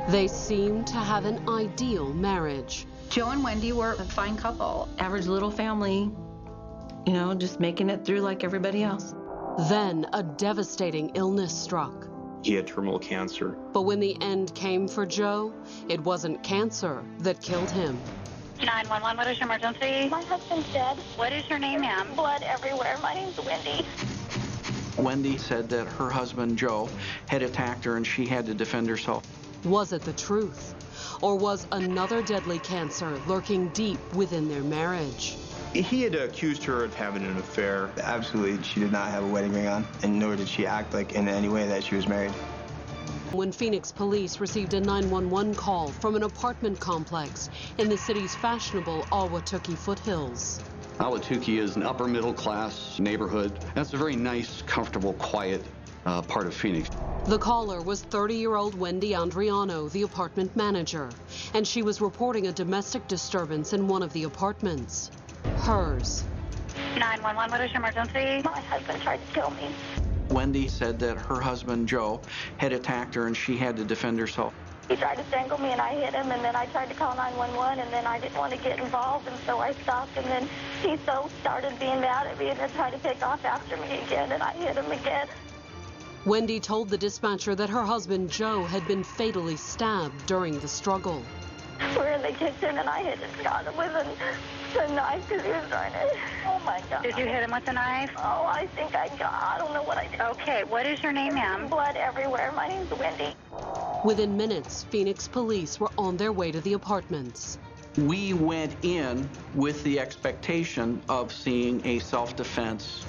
They seemed to have an ideal marriage. Joe and Wendi were a fine couple. Average little family, just making it through like everybody else. Then a devastating illness struck. He had terminal cancer. But when the end came for Joe, it wasn't cancer that killed him. 911, what is your emergency? My husband's dead. What is your name, ma'am? Blood everywhere. My name's Wendi. Wendi said that her husband, Joe, had attacked her and she had to defend herself. Was it the truth? Or was another deadly cancer lurking deep within their marriage? He had accused her of having an affair. Absolutely, she did not have a wedding ring on, and nor did she act like in any way that she was married. When Phoenix police received a 911 call from an apartment complex in the city's fashionable Ahwatukee foothills. Ahwatukee is an upper middle class neighborhood. That's a very nice, comfortable, quiet part of Phoenix. The caller was 30-year-old Wendi Andriano, the apartment manager, and she was reporting a domestic disturbance in one of the apartments. Hers. 911, what is your emergency? My husband tried to kill me. Wendi said that her husband, Joe, had attacked her and she had to defend herself. He tried to strangle me and I hit him, and then I tried to call 911, and then I didn't want to get involved, and so I stopped, and then he started being mad at me and then tried to take off after me again, and I hit him again. Wendi told the dispatcher that her husband, Joe, had been fatally stabbed during the struggle. We're in the kitchen, and I hit Scott with a knife because he was trying to. Oh, my God. Did you hit him with a knife? Oh, I think I don't know what I did. Okay, what is your name, ma'am? Blood everywhere. My name's Wendi. Within minutes, Phoenix police were on their way to the apartments. We went in with the expectation of seeing a self-defense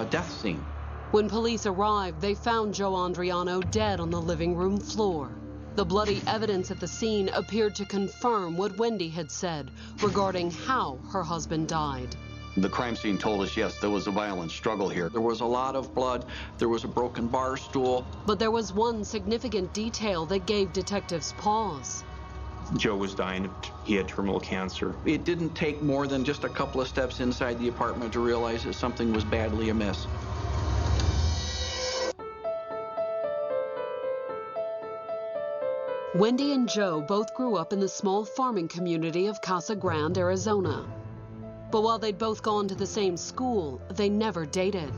death scene. When police arrived, they found Joe Andriano dead on the living room floor. The bloody evidence at the scene appeared to confirm what Wendi had said regarding how her husband died. The crime scene told us, yes, there was a violent struggle here. There was a lot of blood. There was a broken bar stool. But there was one significant detail that gave detectives pause. Joe was dying. He had terminal cancer. It didn't take more than just a couple of steps inside the apartment to realize that something was badly amiss. Wendi and Joe both grew up in the small farming community of Casa Grande, Arizona. But while they'd both gone to the same school, they never dated.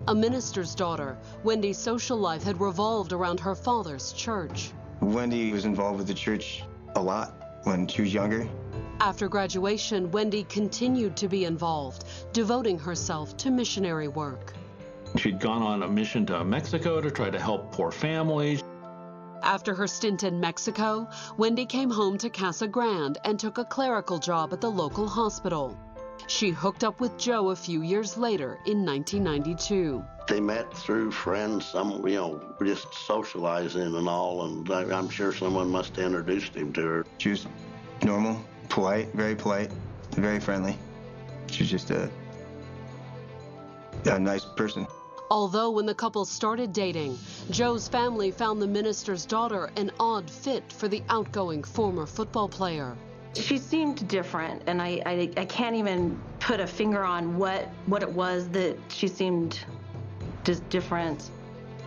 A minister's daughter, Wendi's social life had revolved around her father's church. Wendi was involved with the church a lot when she was younger. After graduation, Wendi continued to be involved, devoting herself to missionary work. She'd gone on a mission to Mexico to try to help poor families. After her stint in Mexico, Wendi came home to Casa Grande and took a clerical job at the local hospital. She hooked up with Joe a few years later in 1992. They met through friends, just socializing and all, and I'm sure someone must have introduced him to her. She was normal, polite, very friendly. She was just a nice person. Although when the couple started dating, Joe's family found the minister's daughter an odd fit for the outgoing former football player. She seemed different, and I can't even put a finger on what it was that she seemed just different.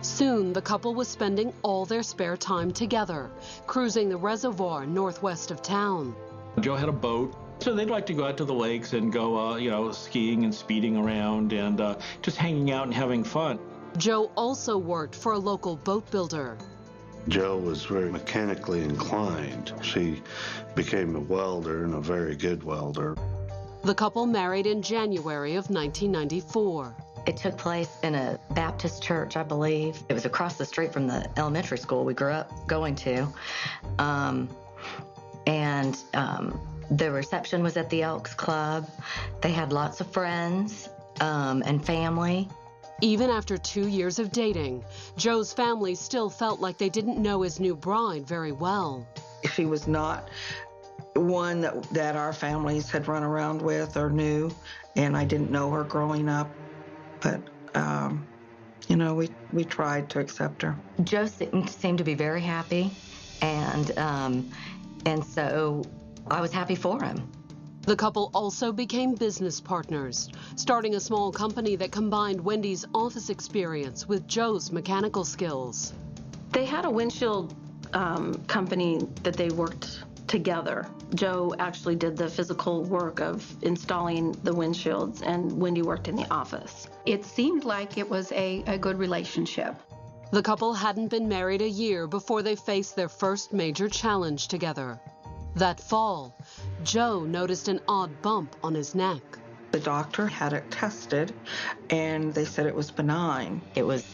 Soon, the couple was spending all their spare time together, cruising the reservoir northwest of town. Joe had a boat, so they'd like to go out to the lakes and go, skiing and speeding around and just hanging out and having fun. Joe also worked for a local boat builder. Joe was very mechanically inclined. She became a welder and a very good welder. The couple married in January of 1994. It took place in a Baptist church, I believe. It was across the street from the elementary school we grew up going to. The reception was at the Elks Club. They had lots of friends and family. Even after 2 years of dating, Joe's family still felt like they didn't know his new bride very well. She was not one that our families had run around with or knew, and I didn't know her growing up. But, we tried to accept her. Joe seemed to be very happy, and so I was happy for him. The couple also became business partners, starting a small company that combined Wendy's office experience with Joe's mechanical skills. They had a windshield company that they worked together. Joe actually did the physical work of installing the windshields, and Wendi worked in the office. It seemed like it was a good relationship. The couple hadn't been married a year before they faced their first major challenge together. That fall, Joe noticed an odd bump on his neck. The doctor had it tested, and they said it was benign. It was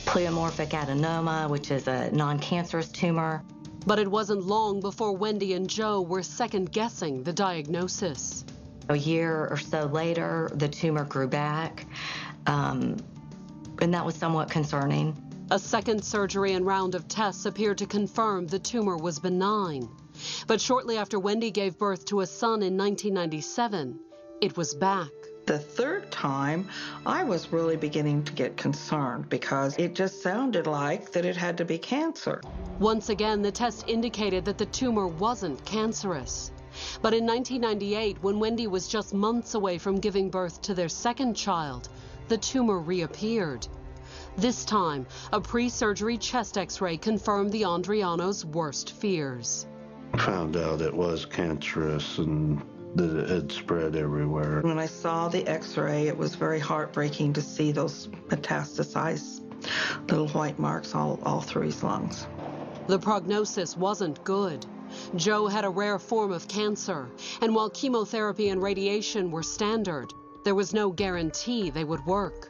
pleomorphic adenoma, which is a non-cancerous tumor. But it wasn't long before Wendi and Joe were second-guessing the diagnosis. A year or so later, the tumor grew back, and that was somewhat concerning. A second surgery and round of tests appeared to confirm the tumor was benign. But shortly after Wendi gave birth to a son in 1997, it was back. The third time, I was really beginning to get concerned because it just sounded like that it had to be cancer. Once again, the test indicated that the tumor wasn't cancerous. But in 1998, when Wendi was just months away from giving birth to their second child, the tumor reappeared. This time, a pre-surgery chest x-ray confirmed the Andriano's worst fears. Found out it was cancerous and that it had spread everywhere. When I saw the x-ray, it was very heartbreaking to see those metastasized little white marks all through his lungs. The prognosis wasn't good. Joe had a rare form of cancer, and while chemotherapy and radiation were standard, there was no guarantee they would work.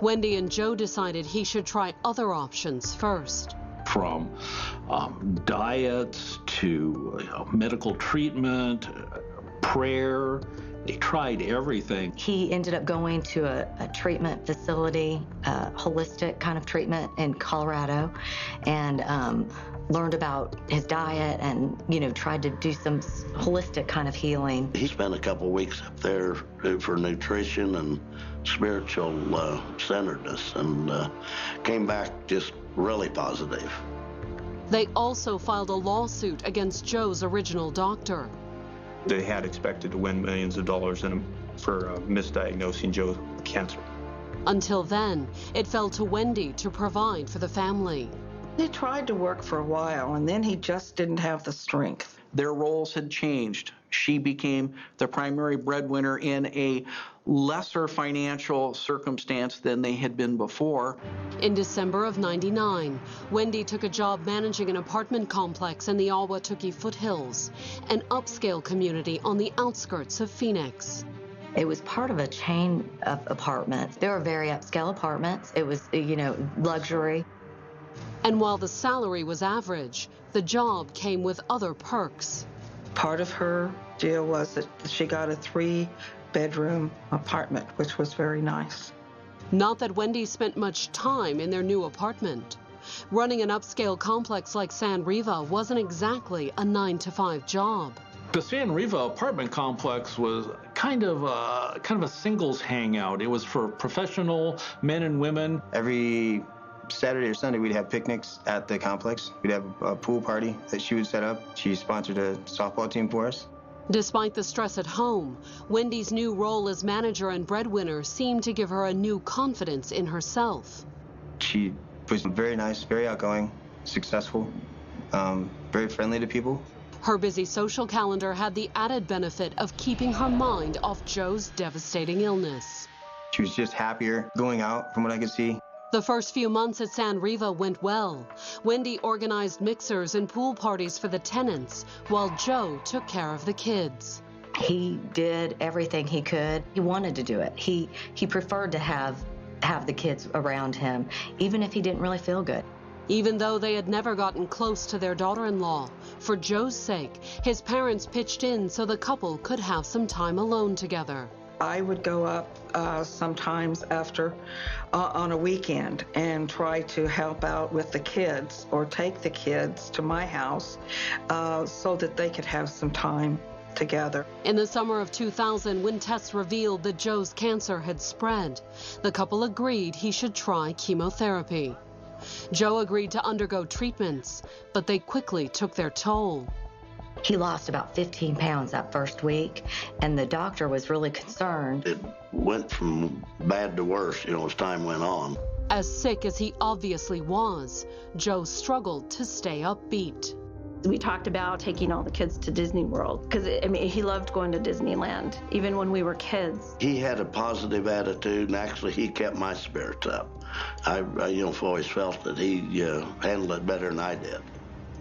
Wendi and Joe decided he should try other options first. From diets to medical treatment, prayer. They tried everything. He ended up going to a treatment facility, a holistic kind of treatment in Colorado, and learned about his diet and, tried to do some holistic kind of healing. He spent a couple of weeks up there for nutrition and spiritual centeredness and came back just really positive. They also filed a lawsuit against Joe's original doctor. They had expected to win millions of dollars for misdiagnosing Joe with cancer. Until then, it fell to Wendi to provide for the family. He tried to work for a while, and then he just didn't have the strength. Their roles had changed. She became the primary breadwinner in a lesser financial circumstance than they had been before. In December of '99, Wendi took a job managing an apartment complex in the Ahwatukee foothills, an upscale community on the outskirts of Phoenix. It was part of a chain of apartments. They were very upscale apartments. It was, luxury. And while the salary was average, the job came with other perks. Part of her deal was that she got a 3-bedroom apartment, which was very nice. Not that Wendi spent much time in their new apartment. Running an upscale complex like San Riva wasn't exactly a 9-to-5 job. The San Riva apartment complex was kind of a singles hangout. It was for professional men and women. Every Saturday or Sunday, we'd have picnics at the complex. We'd have a pool party that she would set up. She sponsored a softball team for us. Despite the stress at home, Wendi's new role as manager and breadwinner seemed to give her a new confidence in herself. She was very nice, very outgoing, successful, very friendly to people. Her busy social calendar had the added benefit of keeping her mind off Joe's devastating illness. She was just happier going out, from what I could see. The first few months at San Riva went well. Wendi organized mixers and pool parties for the tenants, while Joe took care of the kids. He did everything he could. He wanted to do it. He preferred to have the kids around him, even if he didn't really feel good. Even though they had never gotten close to their daughter-in-law, for Joe's sake, his parents pitched in so the couple could have some time alone together. I would go up sometimes after on a weekend and try to help out with the kids or take the kids to my house so that they could have some time together. In the summer of 2000, when tests revealed that Joe's cancer had spread, the couple agreed he should try chemotherapy. Joe agreed to undergo treatments, but they quickly took their toll. He lost about 15 pounds that first week, and the doctor was really concerned. It went from bad to worse, as time went on. As sick as he obviously was, Joe struggled to stay upbeat. We talked about taking all the kids to Disney World because, he loved going to Disneyland, even when we were kids. He had a positive attitude, and actually he kept my spirits up. I've always felt that he handled it better than I did.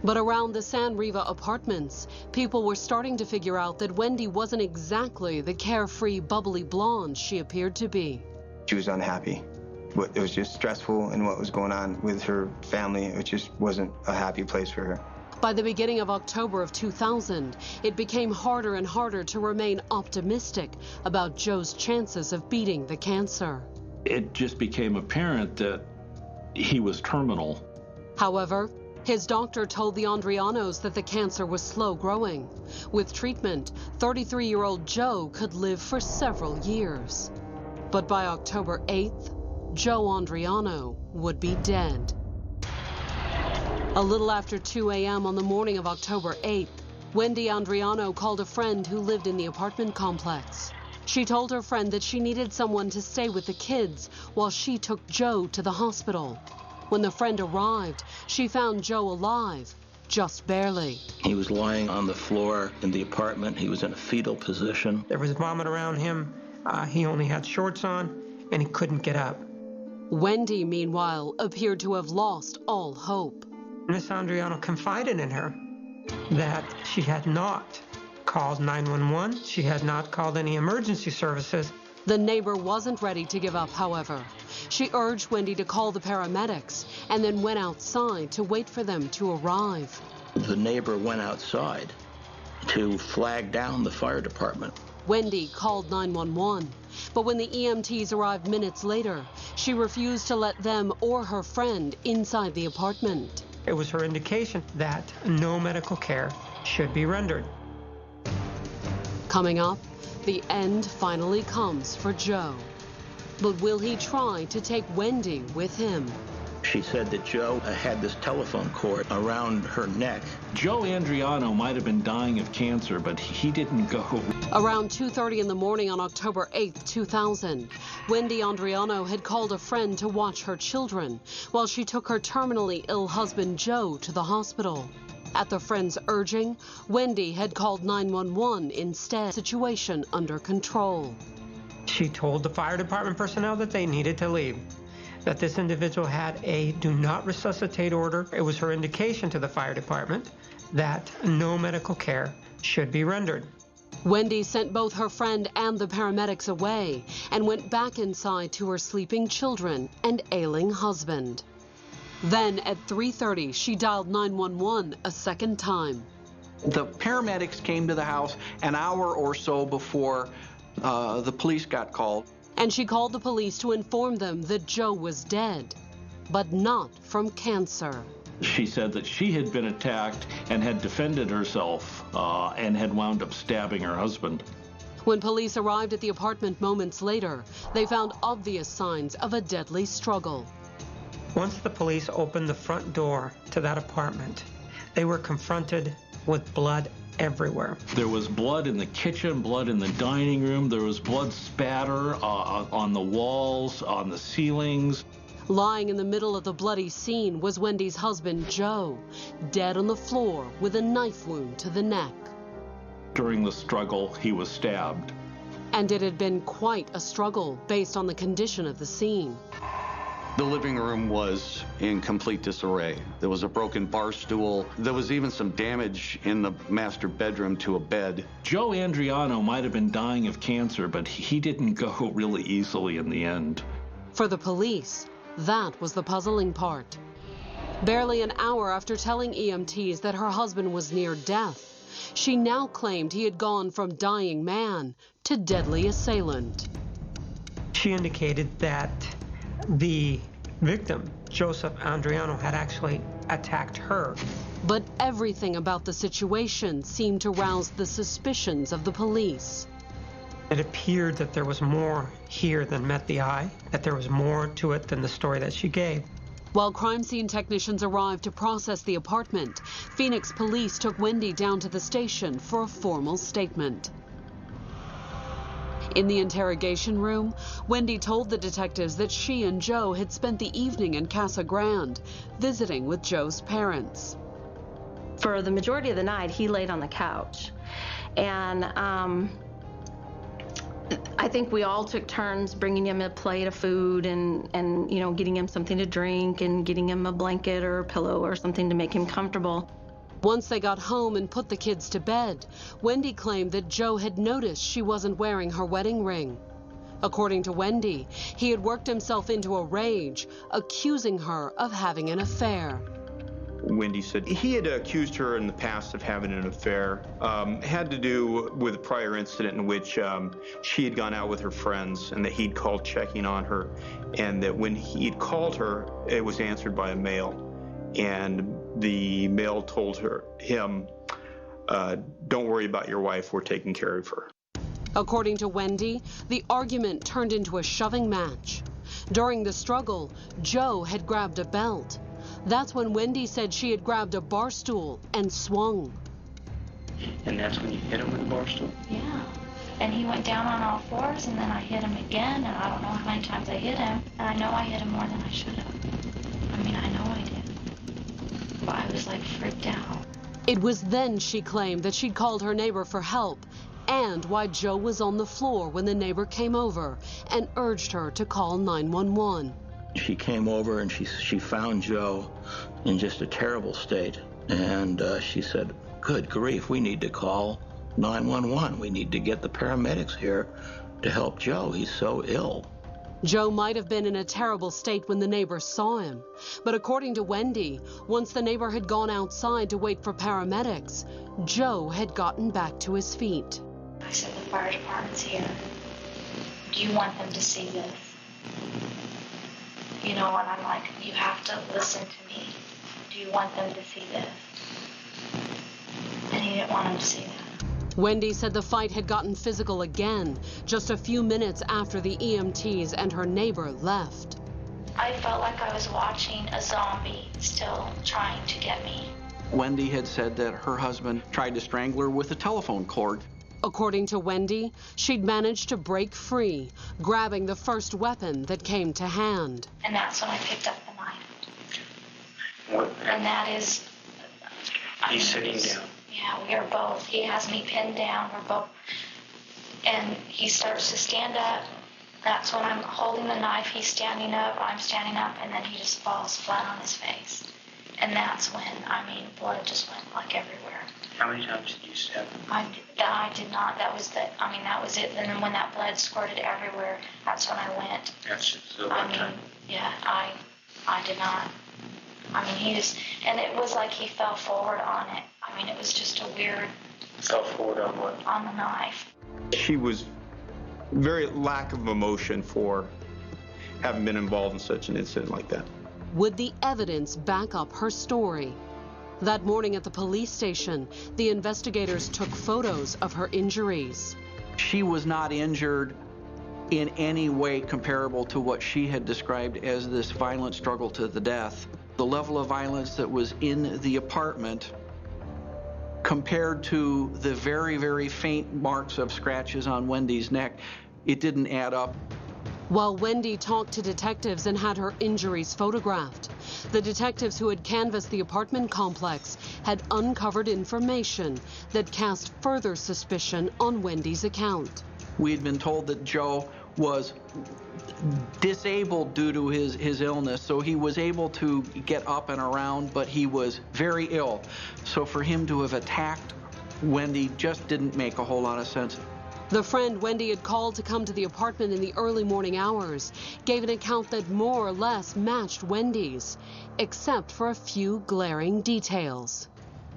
But around the San Riva apartments, people were starting to figure out that Wendi wasn't exactly the carefree, bubbly blonde she appeared to be. She was unhappy. It was just stressful in what was going on with her family. It just wasn't a happy place for her. By the beginning of October of 2000, it became harder and harder to remain optimistic about Joe's chances of beating the cancer. It just became apparent that he was terminal. However, his doctor told the Andrianos that the cancer was slow growing. With treatment, 33-year-old Joe could live for several years. But by October 8th, Joe Andriano would be dead. A little after 2 a.m. on the morning of October 8th, Wendi Andriano called a friend who lived in the apartment complex. She told her friend that she needed someone to stay with the kids while she took Joe to the hospital. When the friend arrived, she found Joe alive, just barely. He was lying on the floor in the apartment. He was in a fetal position. There was vomit around him. He only had shorts on, and he couldn't get up. Wendi, meanwhile, appeared to have lost all hope. Miss Andriano confided in her that she had not called 911. She had not called any emergency services. The neighbor wasn't ready to give up, however. She urged Wendi to call the paramedics and then went outside to wait for them to arrive. The neighbor went outside to flag down the fire department. Wendi called 911, but when the EMTs arrived minutes later, she refused to let them or her friend inside the apartment. It was her indication that no medical care should be rendered. Coming up, the end finally comes for Joe. But will he try to take Wendi with him? She said that Joe had this telephone cord around her neck. Joe Andriano might have been dying of cancer, but he didn't go. Around 2:30 in the morning on October 8th, 2000, Wendi Andriano had called a friend to watch her children while she took her terminally ill husband Joe to the hospital. At the friend's urging, Wendi had called 911 instead. Situation under control. She told the fire department personnel that they needed to leave, that this individual had a do not resuscitate order. It was her indication to the fire department that no medical care should be rendered. Wendi sent both her friend and the paramedics away and went back inside to her sleeping children and ailing husband. Then at 3:30, she dialed 911 a second time. The paramedics came to the house an hour or so before the police got called. And she called the police to inform them that Joe was dead, but not from cancer. She said that she had been attacked and had defended herself and had wound up stabbing her husband. When police arrived at the apartment moments later, they found obvious signs of a deadly struggle. Once the police opened the front door to that apartment, they were confronted with blood everywhere. There was blood in the kitchen, blood in the dining room. There was blood spatter on the walls, on the ceilings. Lying in the middle of the bloody scene was Wendi's husband, Joe, dead on the floor with a knife wound to the neck. During the struggle, he was stabbed. And it had been quite a struggle based on the condition of the scene. The living room was in complete disarray. There was a broken bar stool. There was even some damage in the master bedroom to a bed. Joe Andriano might have been dying of cancer, but he didn't go really easily in the end. For the police, that was the puzzling part. Barely an hour after telling EMTs that her husband was near death, she now claimed he had gone from dying man to deadly assailant. She indicated that the victim, Joseph Andriano, had actually attacked her. But everything about the situation seemed to rouse the suspicions of the police. It appeared that there was more here than met the eye, that there was more to it than the story that she gave. While crime scene technicians arrived to process the apartment, Phoenix police took Wendi down to the station for a formal statement. In the interrogation room, Wendi told the detectives that she and Joe had spent the evening in Casa Grande, visiting with Joe's parents. For the majority of the night, he laid on the couch. And I think we all took turns bringing him a plate of food and getting him something to drink and getting him a blanket or a pillow or something to make him comfortable. Once they got home and put the kids to bed, Wendi claimed that Joe had noticed she wasn't wearing her wedding ring. According to Wendi, he had worked himself into a rage, accusing her of having an affair. Wendi said he had accused her in the past of having an affair. Had to do with a prior incident in which she had gone out with her friends and that he'd called checking on her, and that when he'd called her, it was answered by a male. And the male told him, don't worry about your wife, we're taking care of her. According to Wendi, the argument turned into a shoving match. During the struggle, Joe had grabbed a belt. That's when Wendi said she had grabbed a bar stool and swung. And that's when you hit him with the bar stool? Yeah. And he went down on all fours, and then I hit him again, and I don't know how many times I hit him. And I know I hit him more than I should have. I mean, I know I did. But I was like freaked out. It was then she claimed that she'd called her neighbor for help, and why Joe was on the floor when the neighbor came over and urged her to call 911. She came over and she found Joe in just a terrible state. And she said, good grief, we need to call 911. We need to get the paramedics here to help Joe. He's so ill. Joe might have been in a terrible state when the neighbors saw him. But according to Wendi, once the neighbor had gone outside to wait for paramedics, Joe had gotten back to his feet. I said, the fire department's here. Do you want them to see this? You know, and I'm like, you have to listen to me. Do you want them to see this? And he didn't want them to see that. Wendi said the fight had gotten physical again, just a few minutes after the EMTs and her neighbor left. I felt like I was watching a zombie still trying to get me. Wendi had said that her husband tried to strangle her with a telephone cord. According to Wendi, she'd managed to break free, grabbing the first weapon that came to hand. And that's when I picked up the knife. And that is... He's sitting down. Yeah, we are both. He has me pinned down. We're both. And he starts to stand up. That's when I'm holding the knife. He's standing up. I'm standing up. And then he just falls flat on his face. And that's when, blood just went like everywhere. How many times did you stab him? I did not. That was it. And then when that blood squirted everywhere, that's when I went. That's just the one time? Yeah, I did not. And it was like he fell forward on it. It was just a weird... Fell forward on what? On the knife. She was very lack of emotion for having been involved in such an incident like that. Would the evidence back up her story? That morning at the police station, the investigators took photos of her injuries. She was not injured in any way comparable to what she had described as this violent struggle to the death. The level of violence that was in the apartment compared to the very, very faint marks of scratches on Wendi's neck, it didn't add up. While Wendi talked to detectives and had her injuries photographed, the detectives who had canvassed the apartment complex had uncovered information that cast further suspicion on Wendi's account. We had been told that Joe was disabled due to his illness, so he was able to get up and around, but he was very ill. So for him to have attacked Wendi just didn't make a whole lot of sense. The friend Wendi had called to come to the apartment in the early morning hours gave an account that more or less matched Wendi's, except for a few glaring details.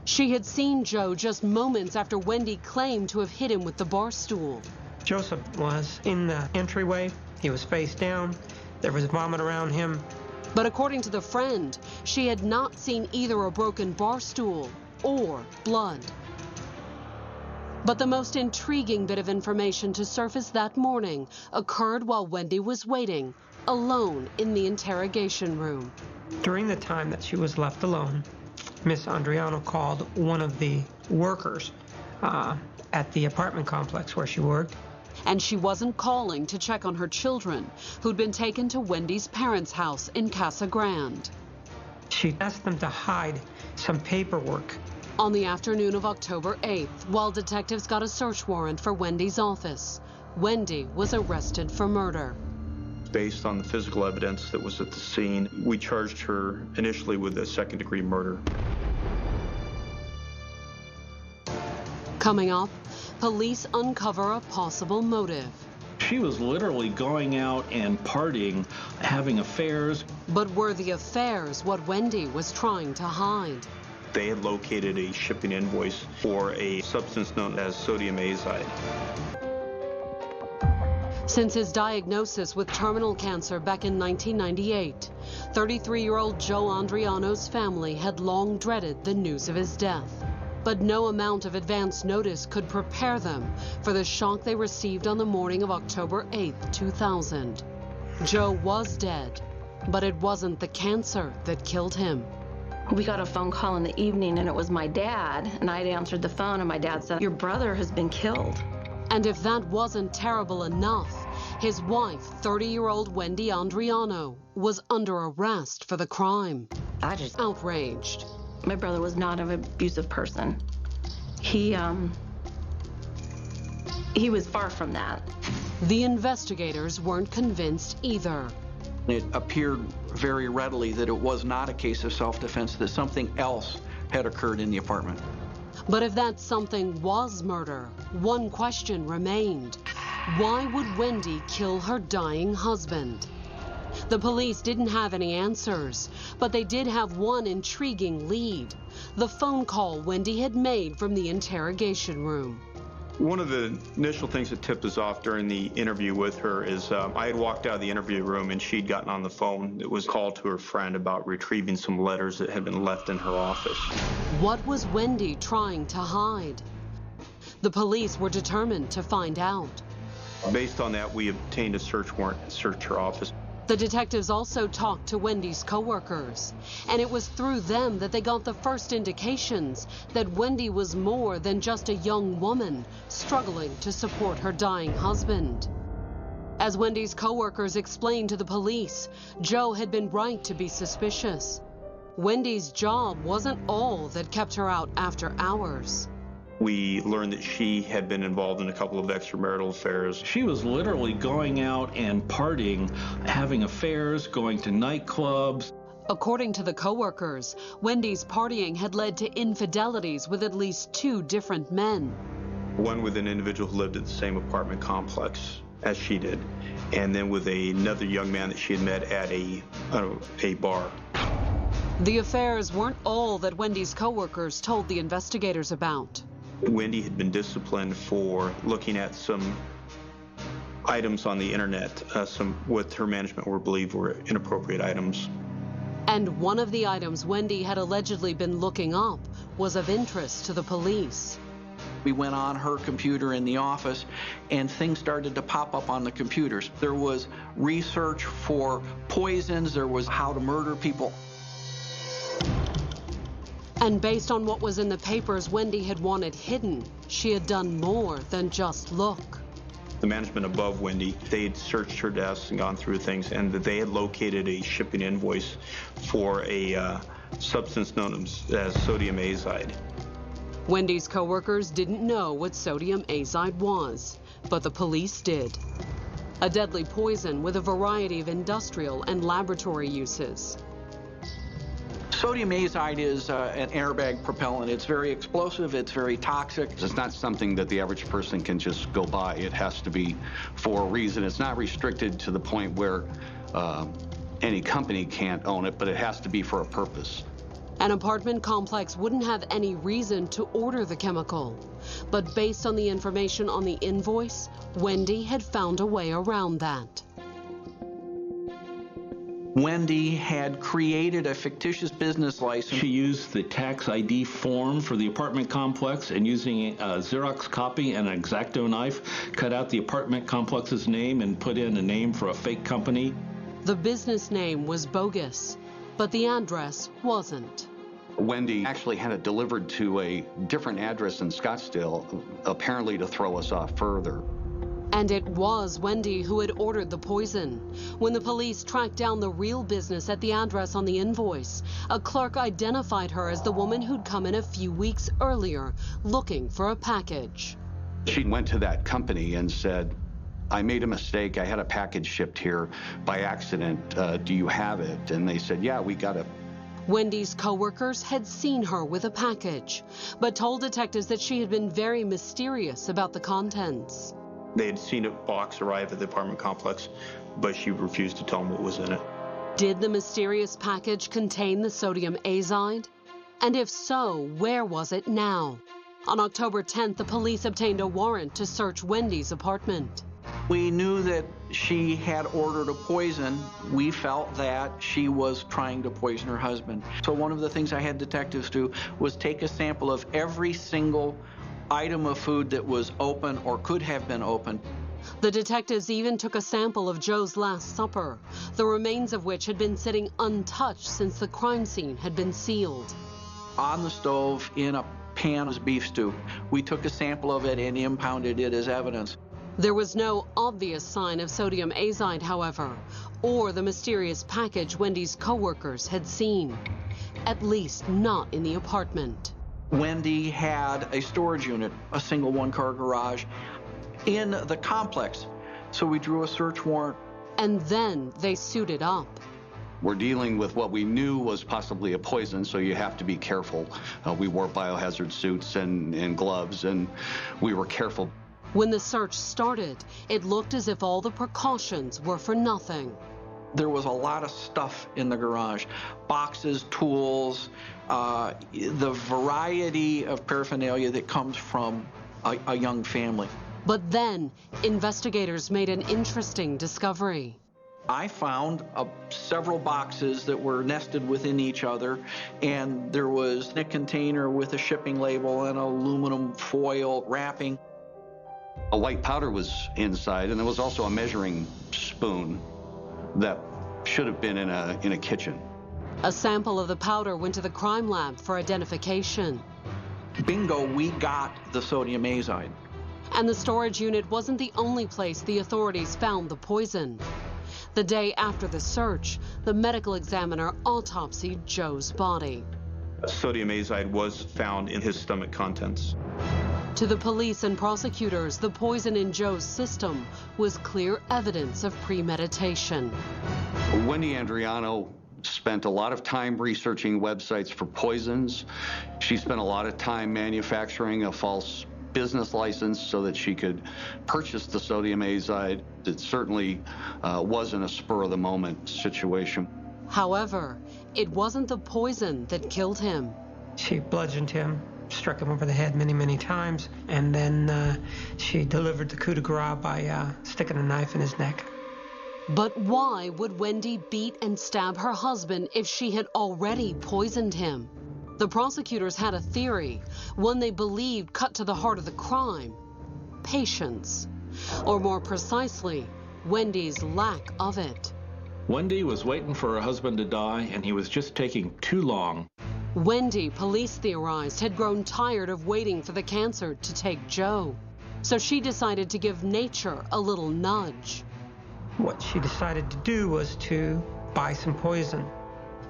She had seen Joe just moments after Wendi claimed to have hit him with the bar stool. Joseph was in the entryway. He was face down. There was vomit around him. But according to the friend, she had not seen either a broken bar stool or blood. But the most intriguing bit of information to surface that morning occurred while Wendi was waiting, alone in the interrogation room. During the time that she was left alone, Miss Andriano called one of the workers at the apartment complex where she worked. And she wasn't calling to check on her children, who'd been taken to Wendy's parents' house in Casa Grande. She asked them to hide some paperwork. On the afternoon of October 8th, while detectives got a search warrant for Wendy's office, Wendi was arrested for murder. Based on the physical evidence that was at the scene, we charged her initially with a second-degree murder. Coming up, police uncover a possible motive. She was literally going out and partying, having affairs. But were the affairs what Wendi was trying to hide? They had located a shipping invoice for a substance known as sodium azide. Since his diagnosis with terminal cancer back in 1998, 33-year-old Joe Andriano's family had long dreaded the news of his death. But no amount of advance notice could prepare them for the shock they received on the morning of October 8, 2000. Joe was dead, but it wasn't the cancer that killed him. We got a phone call in the evening, and it was my dad, and I'd answered the phone, and my dad said, "Your brother has been killed." And if that wasn't terrible enough, his wife, 30-year-old Wendi Andriano, was under arrest for the crime. I just outraged. My brother was not an abusive person. He was far from that. The investigators weren't convinced either. It appeared very readily that it was not a case of self-defense, that something else had occurred in the apartment. But if that something was murder, one question remained. Why would Wendi kill her dying husband? The police didn't have any answers, but they did have one intriguing lead: the phone call Wendi had made from the interrogation room. One of the initial things that tipped us off during the interview with her is I had walked out of the interview room and she'd gotten on the phone. It was called to her friend about retrieving some letters that had been left in her office. What was Wendi trying to hide? The police were determined to find out. Based on that, we obtained a search warrant to search her office. The detectives also talked to Wendi's coworkers, and it was through them that they got the first indications that Wendi was more than just a young woman struggling to support her dying husband. As Wendi's coworkers explained to the police, Joe had been right to be suspicious. Wendi's job wasn't all that kept her out after hours. We learned that she had been involved in a couple of extramarital affairs. She was literally going out and partying, having affairs, going to nightclubs. According to the coworkers, Wendi's partying had led to infidelities with at least 2 different men. One with an individual who lived at the same apartment complex as she did, and then with another young man that she had met at a bar. The affairs weren't all that Wendi's coworkers told the investigators about. Wendi had been disciplined for looking at some items on the internet, what her management believed were inappropriate items. And one of the items Wendi had allegedly been looking up was of interest to the police. We went on her computer in the office, and things started to pop up on the computers. There was research for poisons, there was how to murder people. And based on what was in the papers Wendi had wanted hidden, she had done more than just look. The management above Wendi, they had searched her desk and gone through things, and they had located a shipping invoice for a substance known as sodium azide. Wendi's coworkers didn't know what sodium azide was, but the police did. A deadly poison with a variety of industrial and laboratory uses. Sodium azide is an airbag propellant. It's very explosive, it's very toxic. It's not something that the average person can just go buy. It has to be for a reason. It's not restricted to the point where any company can't own it, but it has to be for a purpose. An apartment complex wouldn't have any reason to order the chemical, but based on the information on the invoice, Wendi had found a way around that. Wendi had created a fictitious business license. She used the tax ID form for the apartment complex, and using a Xerox copy and an X-Acto knife, cut out the apartment complex's name and put in a name for a fake company. The business name was bogus. but the address wasn't. Wendi actually had it delivered to a different address in Scottsdale, apparently to throw us off further. And it was Wendi who had ordered the poison. When the police tracked down the real business at the address on the invoice, a clerk identified her as the woman who'd come in a few weeks earlier looking for a package. She went to that company and said, I made a mistake. I had a package shipped here by accident. Do you have it? And they said, yeah, we got it. Wendi's co-workers had seen her with a package, but told detectives that she had been very mysterious about the contents. They had seen a box arrive at the apartment complex, but she refused to tell them what was in it. Did the mysterious package contain the sodium azide? And if so, where was it now? On October 10th, the police obtained a warrant to search Wendi's apartment. We knew that she had ordered a poison. We felt that she was trying to poison her husband. So one of the things I had detectives do was take a sample of every single item of food that was open or could have been open. The detectives even took a sample of Joe's Last Supper, the remains of which had been sitting untouched since the crime scene had been sealed. On the stove in a pan was beef stew. We took a sample of it and impounded it as evidence. There was no obvious sign of sodium azide, however, or the mysterious package Wendi's co-workers had seen. At least not in the apartment. Wendi had a storage unit, a single one-car garage, in the complex. So we drew a search warrant. And then they suited up. We're dealing with what we knew was possibly a poison, so you have to be careful. We wore biohazard suits and gloves, and we were careful. When the search started, it looked as if all the precautions were for nothing. There was a lot of stuff in the garage, boxes, tools, the variety of paraphernalia that comes from a young family. But then, investigators made an interesting discovery. I found several boxes that were nested within each other, and there was a container with a shipping label and aluminum foil wrapping. A white powder was inside, and there was also a measuring spoon that should have been in a kitchen. A sample of the powder went to the crime lab for identification. Bingo, we got the sodium azide. And the storage unit wasn't the only place the authorities found the poison. The day after the search, the medical examiner autopsied Joe's body. Sodium azide was found in his stomach contents. To the police and prosecutors, the poison in Joe's system was clear evidence of premeditation. Wendi Andriano spent a lot of time researching websites for poisons. She spent a lot of time manufacturing a false business license so that she could purchase the sodium azide. It certainly wasn't a spur-of-the-moment situation. However, it wasn't the poison that killed him. She bludgeoned him, struck him over the head many, many times, and then she delivered the coup de grace by sticking a knife in his neck. But why would Wendi beat and stab her husband if she had already poisoned him? The prosecutors had a theory, one they believed cut to the heart of the crime: patience. Or more precisely, Wendi's lack of it. Wendi was waiting for her husband to die, and he was just taking too long. Wendi, police theorized, had grown tired of waiting for the cancer to take Joe. So she decided to give nature a little nudge. What she decided to do was to buy some poison.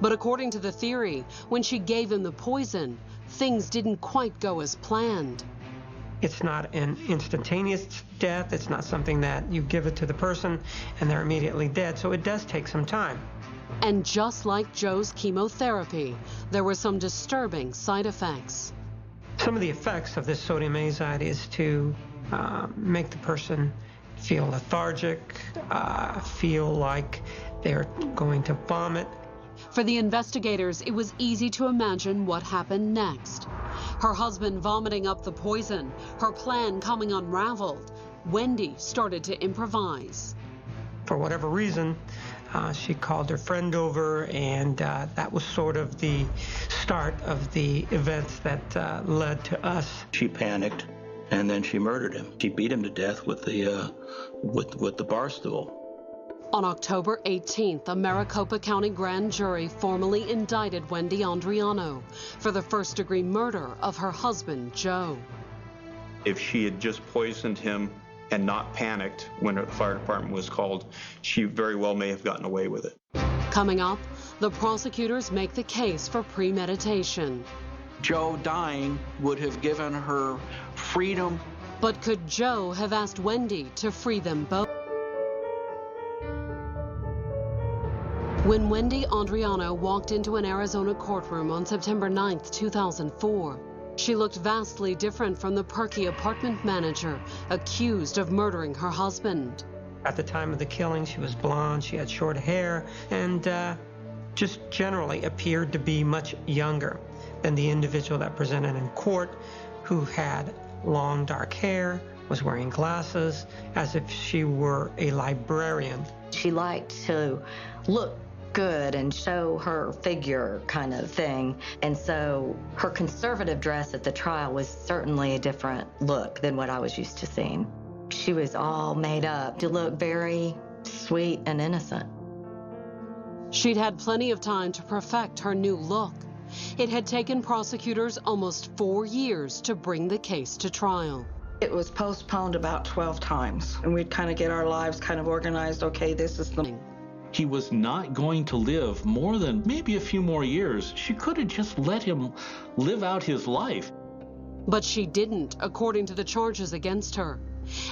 But according to the theory, when she gave him the poison, things didn't quite go as planned. It's not an instantaneous death. It's not something that you give it to the person and they're immediately dead. So it does take some time. And just like Joe's chemotherapy, there were some disturbing side effects. Some of the effects of this sodium azide is to make the person feel lethargic, feel like they're going to vomit. For the investigators, it was easy to imagine what happened next. Her husband vomiting up the poison, her plan coming unraveled. Wendi started to improvise. For whatever reason, she called her friend over, and that was sort of the start of the events that led to us. She panicked, and then she murdered him. She beat him to death with the bar stool. On October 18th, a Maricopa County grand jury formally indicted Wendi Andriano for the first-degree murder of her husband, Joe. If she had just poisoned him and not panicked when the fire department was called, she very well may have gotten away with it. Coming up, the prosecutors make the case for premeditation. Joe dying would have given her freedom. But could Joe have asked Wendi to free them both? When Wendi Andriano walked into an Arizona courtroom on September 9, 2004, she looked vastly different from the perky apartment manager accused of murdering her husband. At the time of the killing, she was blonde, she had short hair, and just generally appeared to be much younger than the individual that presented in court, who had long dark hair, was wearing glasses, as if she were a librarian. She liked to look good and show her figure kind of thing. And so her conservative dress at the trial was certainly a different look than what I was used to seeing. She was all made up to look very sweet and innocent. She'd had plenty of time to perfect her new look. It had taken prosecutors almost 4 years to bring the case to trial. It was postponed about 12 times, and we'd kind of get our lives kind of organized. Okay, this is the... He was not going to live more than maybe a few more years. She could have just let him live out his life. But she didn't, according to the charges against her.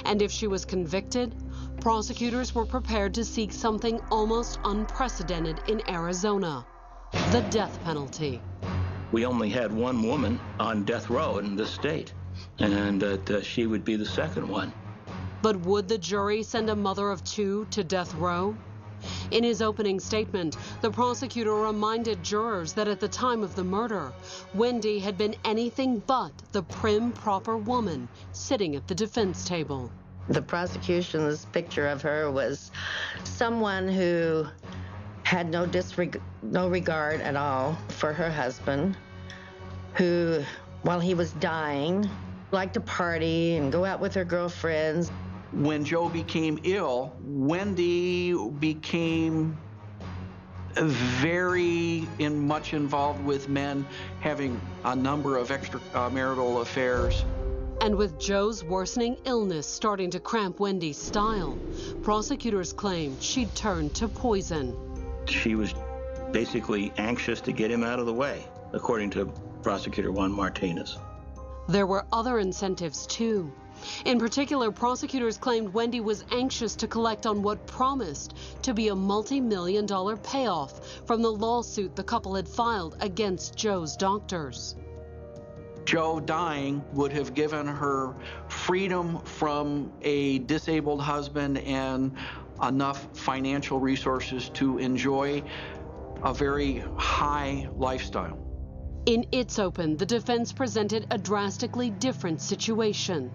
And if she was convicted, prosecutors were prepared to seek something almost unprecedented in Arizona: the death penalty. We only had one woman on death row in this state, and that she would be the second one. But would the jury send a mother of two to death row? In his opening statement, the prosecutor reminded jurors that at the time of the murder, Wendi had been anything but the prim, proper woman sitting at the defense table. The prosecution's picture of her was someone who had no regard at all for her husband, who, while he was dying, liked to party and go out with her girlfriends. When Joe became ill, Wendi became very much involved with men, having a number of extramarital affairs. And with Joe's worsening illness starting to cramp Wendi's style, prosecutors claimed she'd turned to poison. She was basically anxious to get him out of the way, according to Prosecutor Juan Martinez. There were other incentives, too. In particular, prosecutors claimed Wendi was anxious to collect on what promised to be a multi-million-dollar payoff from the lawsuit the couple had filed against Joe's doctors. Joe dying would have given her freedom from a disabled husband and enough financial resources to enjoy a very high lifestyle. In its open, the defense presented a drastically different situation.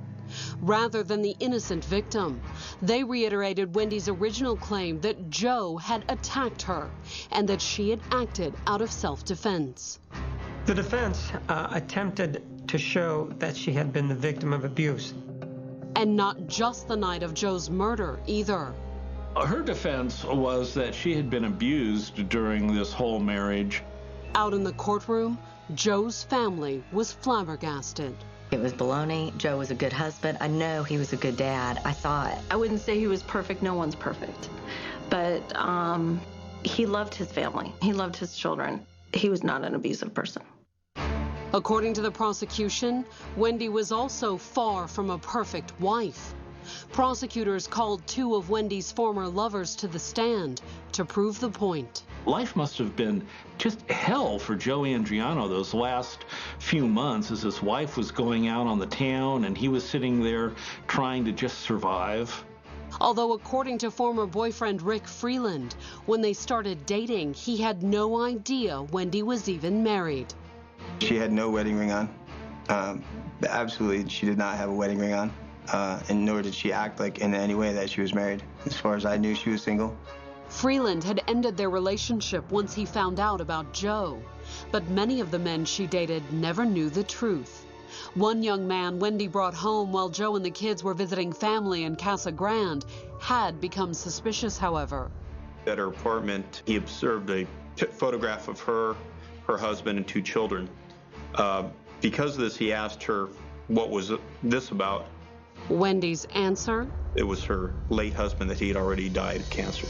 Rather than the innocent victim, they reiterated Wendi's original claim that Joe had attacked her and that she had acted out of self-defense. The defense attempted to show that she had been the victim of abuse. And not just the night of Joe's murder, either. Her defense was that she had been abused during this whole marriage. Out in the courtroom, Joe's family was flabbergasted. It was baloney. Joe was a good husband. I know he was a good dad. I wouldn't say he was perfect. No one's perfect. But he loved his family. He loved his children. He was not an abusive person. According to the prosecution, Wendi was also far from a perfect wife. Prosecutors called 2 of Wendi's former lovers to the stand to prove the point. Life must have been just hell for Joe Andriano those last few months as his wife was going out on the town and he was sitting there trying to just survive. Although according to former boyfriend Rick Freeland, when they started dating, he had no idea Wendi was even married. She had no wedding ring on. Absolutely, she did not have a wedding ring on. And nor did she act like in any way that she was married. As far as I knew, she was single. Freeland had ended their relationship once he found out about Joe, but many of the men she dated never knew the truth. One young man Wendi brought home while Joe and the kids were visiting family in Casa Grande had become suspicious, however. At her apartment, he observed a photograph of her husband, and 2 children. Because of this, he asked her, what was this about? Wendi's answer? It was her late husband that he had already died of cancer.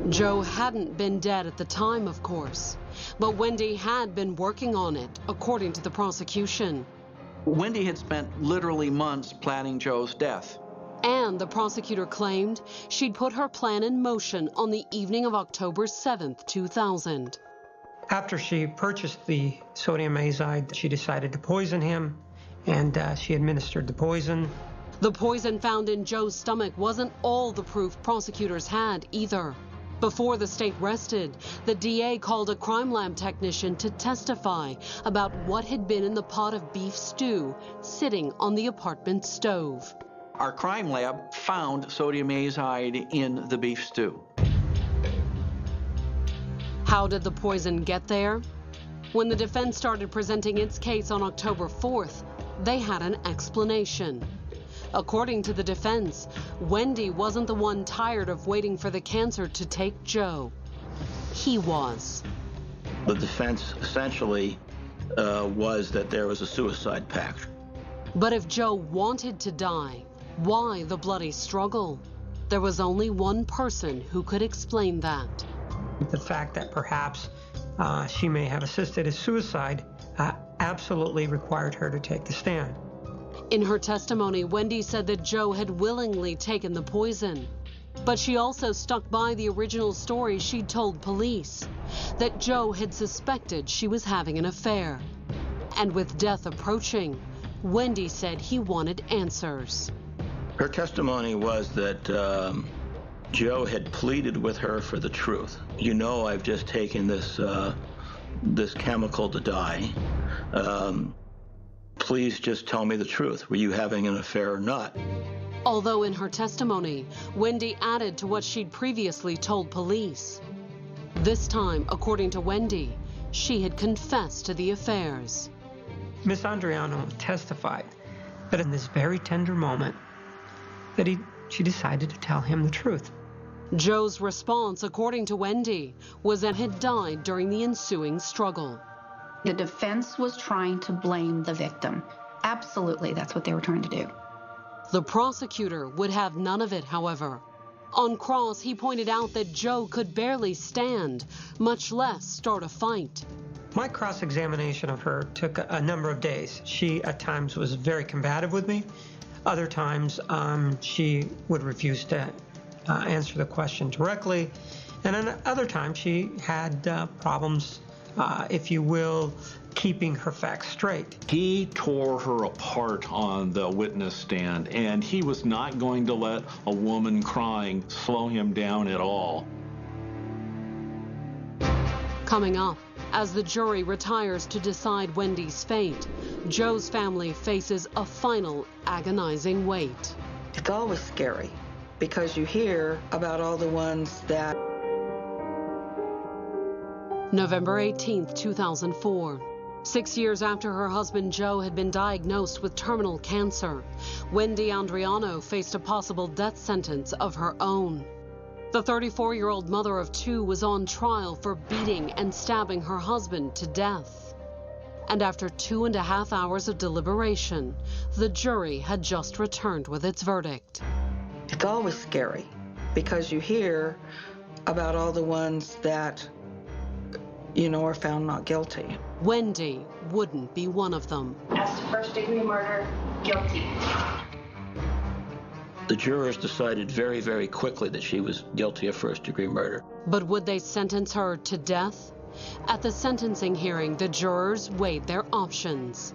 Joe hadn't been dead at the time, of course, but Wendi had been working on it, according to the prosecution. Wendi had spent literally months planning Joe's death. And the prosecutor claimed she'd put her plan in motion on the evening of October 7th, 2000. After she purchased the sodium azide, she decided to poison him, and she administered the poison. The poison found in Joe's stomach wasn't all the proof prosecutors had either. Before the state rested, the DA called a crime lab technician to testify about what had been in the pot of beef stew sitting on the apartment stove. Our crime lab found sodium azide in the beef stew. How did the poison get there? When the defense started presenting its case on October 4th, they had an explanation. According to the defense, Wendi wasn't the one tired of waiting for the cancer to take Joe. He was. The defense essentially was that there was a suicide pact. But if Joe wanted to die, why the bloody struggle? There was only one person who could explain that. The fact that perhaps she may have assisted his suicide absolutely required her to take the stand. In her testimony, Wendi said that Joe had willingly taken the poison. But she also stuck by the original story she'd told police, that Joe had suspected she was having an affair. And with death approaching, Wendi said he wanted answers. Her testimony was that Joe had pleaded with her for the truth. You know, I've just taken this chemical to die. Please just tell me the truth. Were you having an affair or not? Although in her testimony, Wendi added to what she'd previously told police. This time, according to Wendi, she had confessed to the affairs. Miss Andriano testified that in this very tender moment, that she decided to tell him the truth. Joe's response, according to Wendi, was that he had died during the ensuing struggle. The defense was trying to blame the victim. Absolutely, that's what they were trying to do. The prosecutor would have none of it, however. On cross, he pointed out that Joe could barely stand, much less start a fight. My cross-examination of her took a number of days. She, at times, was very combative with me. Other times, she would refuse to answer the question directly. And then other times, she had problems, if you will, keeping her facts straight. He tore her apart on the witness stand, and he was not going to let a woman crying slow him down at all. Coming up, as the jury retires to decide Wendi's fate, Joe's family faces a final agonizing wait. It's always scary because you hear about all the ones that... November 18th, 2004. 6 years after her husband Joe had been diagnosed with terminal cancer, Wendi Andriano faced a possible death sentence of her own. The 34-year-old mother of 2 was on trial for beating and stabbing her husband to death. And after 2.5 hours of deliberation, the jury had just returned with its verdict. It's always scary because you hear about all the ones that, you know, are found not guilty. Wendi wouldn't be one of them. As to first-degree murder, guilty. The jurors decided very, very quickly that she was guilty of first-degree murder. But would they sentence her to death? At the sentencing hearing, the jurors weighed their options.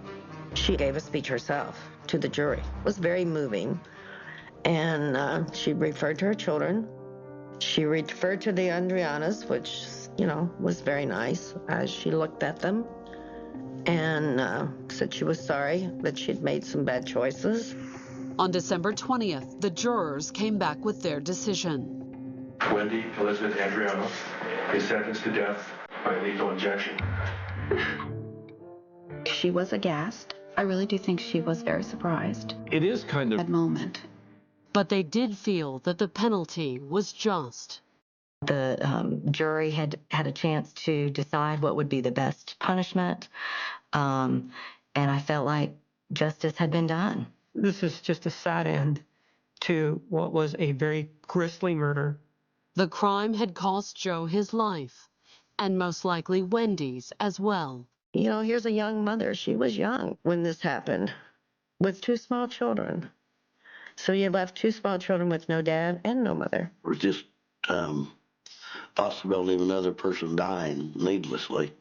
She gave a speech herself to the jury. It was very moving. And she referred to her children. She referred to the Andrianos, which, you know, was very nice as she looked at them. And said she was sorry that she'd made some bad choices. On December 20th, the jurors came back with their decision. Wendi Elizabeth Andriano is sentenced to death by lethal injection. She was aghast. I really do think she was very surprised. It is kind of that moment. But they did feel that the penalty was just. The jury had a chance to decide what would be the best punishment, and I felt like justice had been done. This is just a sad end to what was a very grisly murder. The crime had cost Joe his life, and most likely Wendy's as well. You know, here's a young mother. She was young when this happened, with 2 small children. So you left 2 small children with no dad and no mother. Or just possibility of another person dying needlessly,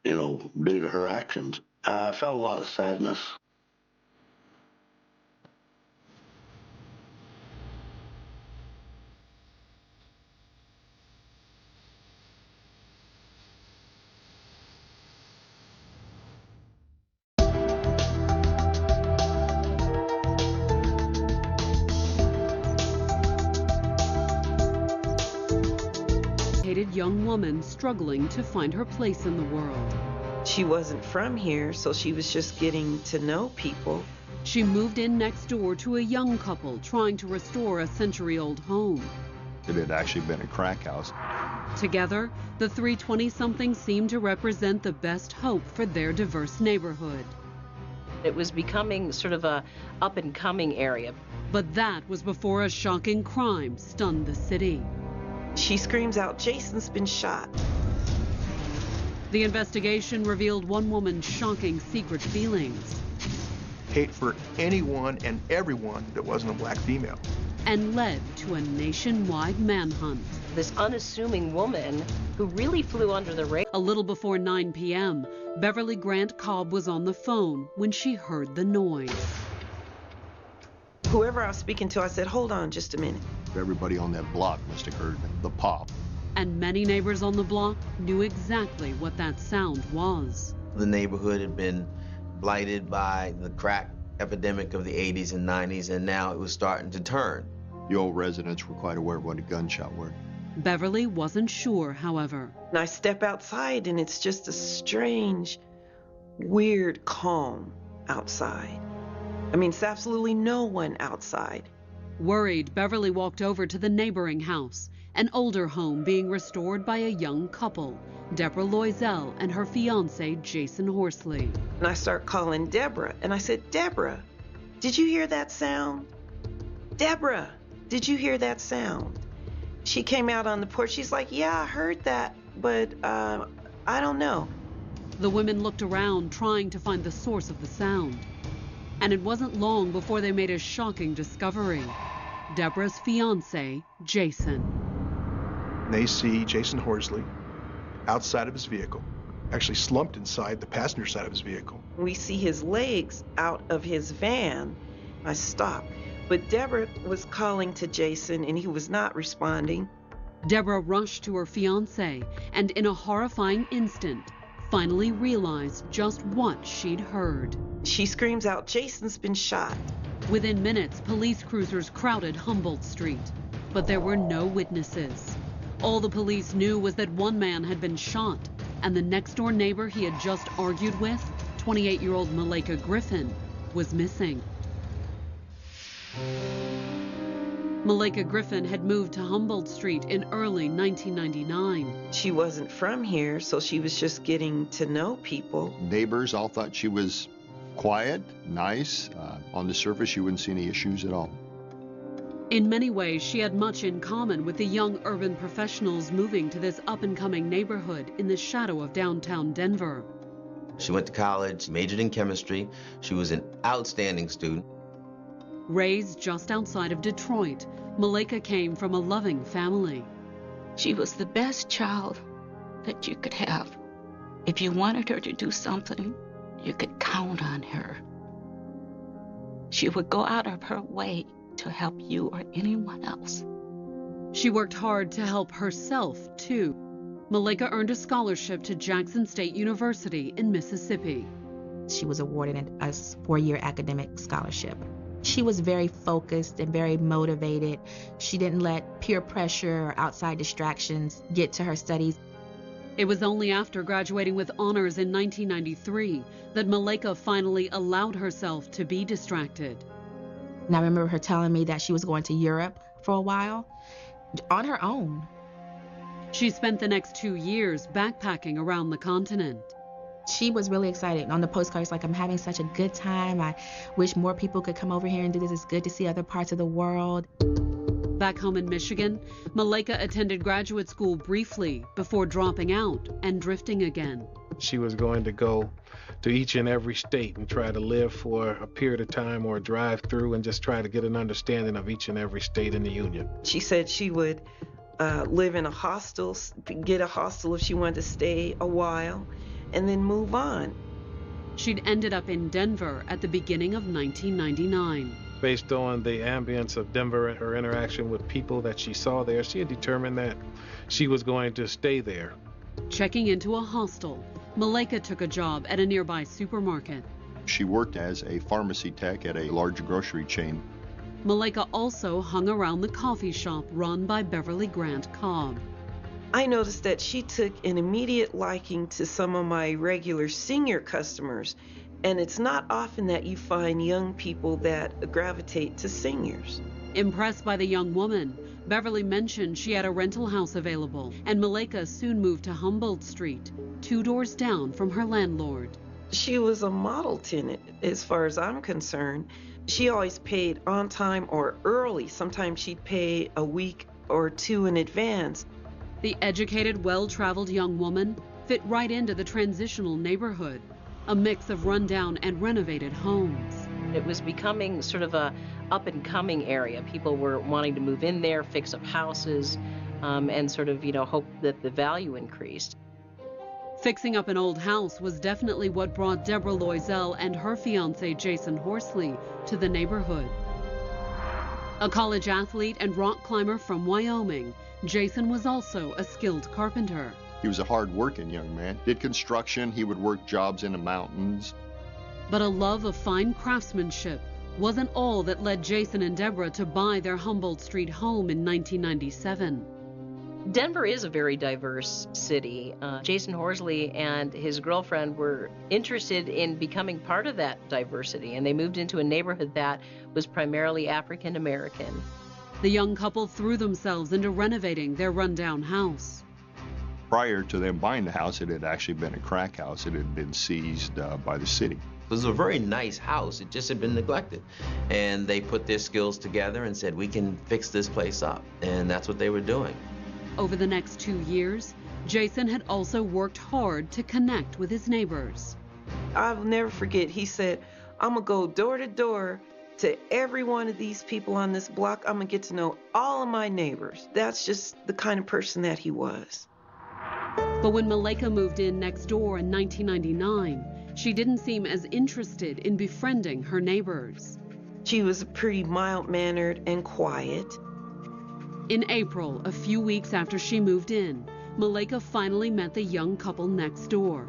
you know, due to her actions. I felt a lot of sadness. Young woman struggling to find her place in the world. She wasn't from here, so she was just getting to know people. She moved in next door to a young couple trying to restore a century-old home. It had actually been a crack house. Together, the 3 20-somethings seemed to represent the best hope for their diverse neighborhood. It was becoming sort of a up-and-coming area. But that was before a shocking crime stunned the city. She screams out, "Jason's been shot." The investigation revealed one woman's shocking secret feelings. Hate for anyone and everyone that wasn't a black female. And led to a nationwide manhunt. This unassuming woman who really flew under the radar. A little before 9 p.m., Beverly Grant Cobb was on the phone when she heard the noise. Whoever I was speaking to, I said, "Hold on just a minute." Everybody on that block must have heard the pop. And many neighbors on the block knew exactly what that sound was. The neighborhood had been blighted by the crack epidemic of the 80s and 90s, and now it was starting to turn. The old residents were quite aware of what a gunshot was. Beverly wasn't sure, however. And I step outside, and it's just a strange, weird calm outside. I mean, it's absolutely no one outside. Worried, Beverly walked over to the neighboring house, an older home being restored by a young couple, Deborah Loisel and her fiancé, Jason Horsley. And I start calling Deborah, and I said, "Deborah, did you hear that sound? Deborah, did you hear that sound?" She came out on the porch. She's like, "Yeah, I heard that, but I don't know." The women looked around, trying to find the source of the sound. And it wasn't long before they made a shocking discovery. Deborah's fiancé, Jason. They see Jason Horsley outside of his vehicle, actually slumped inside the passenger side of his vehicle. We see his legs out of his van. I stop. But Deborah was calling to Jason, and he was not responding. Deborah rushed to her fiancé and, in a horrifying instant, finally realized just what she'd heard. She screams out, "Jason's been shot." Within minutes, police cruisers crowded Humboldt Street, but there were no witnesses. All the police knew was that one man had been shot, and the next-door neighbor he had just argued with, 28-year-old Malika Griffin, was missing. Malika Griffin had moved to Humboldt Street in early 1999. She wasn't from here, so she was just getting to know people. Neighbors all thought she was quiet, nice. On the surface, you wouldn't see any issues at all. In many ways, she had much in common with the young urban professionals moving to this up-and-coming neighborhood in the shadow of downtown Denver. She went to college, majored in chemistry. She was an outstanding student. Raised just outside of Detroit, Malika came from a loving family. She was the best child that you could have. If you wanted her to do something, you could count on her. She would go out of her way to help you or anyone else. She worked hard to help herself, too. Malika earned a scholarship to Jackson State University in Mississippi. She was awarded a 4-year academic scholarship. She was very focused and very motivated. She didn't let peer pressure or outside distractions get to her studies. It was only after graduating with honors in 1993 that Malaika finally allowed herself to be distracted. And I remember her telling me that she was going to Europe for a while on her own. She spent the next 2 years backpacking around the continent. She was really excited. On the postcards, like, I'm having such a good time. I wish more people could come over here and do this. It's good to see other parts of the world. Back home in Michigan, Malaika attended graduate school briefly before dropping out and drifting again. She was going to go to each and every state and try to live for a period of time or drive through and just try to get an understanding of each and every state in the union. She said she would live in a hostel, get a hostel if she wanted to stay a while, and then move on. She'd ended up in Denver at the beginning of 1999. Based on the ambience of Denver and her interaction with people that she saw there, she had determined that she was going to stay there. Checking into a hostel, Malaika took a job at a nearby supermarket. She worked as a pharmacy tech at a large grocery chain. Malaika also hung around the coffee shop run by Beverly Grant Cobb. I noticed that she took an immediate liking to some of my regular senior customers, and it's not often that you find young people that gravitate to seniors. Impressed by the young woman, Beverly mentioned she had a rental house available, and Malaika soon moved to Humboldt Street, 2 doors down from her landlord. She was a model tenant, as far as I'm concerned. She always paid on time or early. Sometimes she'd pay a week or 2 in advance. The educated, well-traveled young woman fit right into the transitional neighborhood, a mix of rundown and renovated homes. It was becoming sort of a up-and-coming area. People were wanting to move in there, fix up houses, and sort of, hope that the value increased. Fixing up an old house was definitely what brought Deborah Loisel and her fiancé Jason Horsley to the neighborhood. A college athlete and rock climber from Wyoming, Jason was also a skilled carpenter. He was a hard-working young man. Did construction, he would work jobs in the mountains. But a love of fine craftsmanship wasn't all that led Jason and Deborah to buy their Humboldt Street home in 1997. Denver is a very diverse city. Jason Horsley and his girlfriend were interested in becoming part of that diversity, and they moved into a neighborhood that was primarily African American. The young couple threw themselves into renovating their rundown house. Prior to them buying the house, it had actually been a crack house. It had been seized by the city. It was a very nice house. It just had been neglected. And they put their skills together and said, we can fix this place up. And that's what they were doing. Over the next 2 years, Jason had also worked hard to connect with his neighbors. I'll never forget, he said, I'm going to go door to door to every one of these people on this block. I'm going to get to know all of my neighbors. That's just the kind of person that he was. But when Malaika moved in next door in 1999, she didn't seem as interested in befriending her neighbors. She was pretty mild-mannered and quiet. In April, a few weeks after she moved in, Malaika finally met the young couple next door.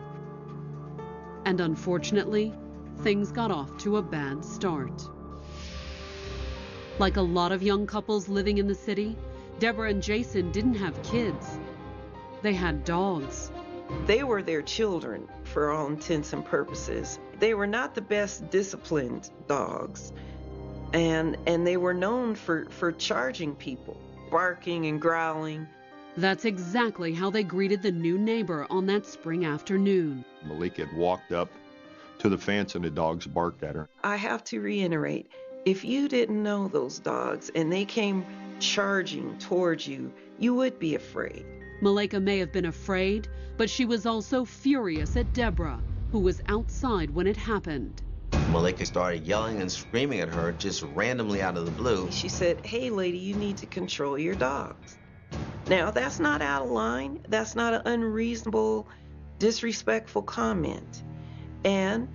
And unfortunately, things got off to a bad start. Like a lot of young couples living in the city, Deborah and Jason didn't have kids. They had dogs. They were their children, for all intents and purposes. They were not the best disciplined dogs, and they were known for charging people, barking and growling. That's exactly how they greeted the new neighbor on that spring afternoon. Malik had walked up to the fence and the dogs barked at her. I have to reiterate, if you didn't know those dogs and they came charging towards you, you would be afraid. Malaika may have been afraid, but she was also furious at Deborah, who was outside when it happened. Malaika started yelling and screaming at her just randomly out of the blue. She said, hey lady, you need to control your dogs. Now, that's not out of line. That's not an unreasonable, disrespectful comment. And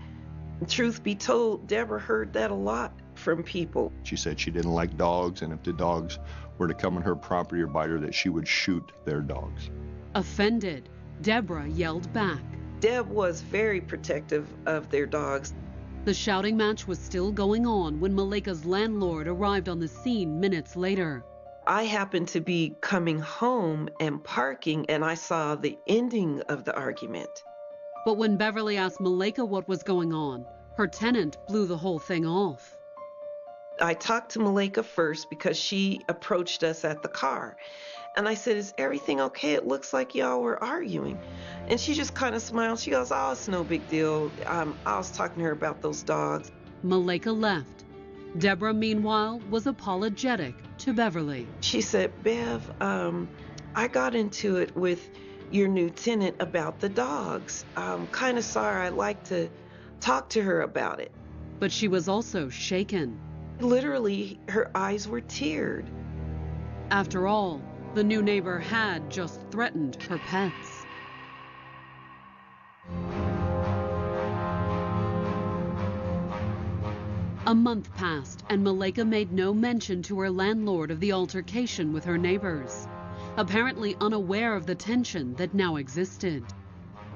truth be told, Deborah heard that a lot from people. She said she didn't like dogs, and if the dogs were to come on her property or bite her, that she would shoot their dogs. Offended, Deborah yelled back. Deb was very protective of their dogs. The shouting match was still going on when Malaika's landlord arrived on the scene minutes later. I happened to be coming home and parking, and I saw the ending of the argument. But when Beverly asked Malaika what was going on, her tenant blew the whole thing off. I talked to Malaika first because she approached us at the car. And I said, "Is everything okay? It looks like y'all were arguing." And she just kind of smiled. She goes, "Oh, it's no big deal. I was talking to her about those dogs." Malaika left. Deborah, meanwhile, was apologetic to Beverly. She said, "Bev, I got into it with your new tenant about the dogs. I'm kind of sorry. I'd like to talk to her about it." But she was also shaken. Literally, her eyes were teared. After all, the new neighbor had just threatened her pets. A month passed, and Malaika made no mention to her landlord of the altercation with her neighbors, apparently unaware of the tension that now existed.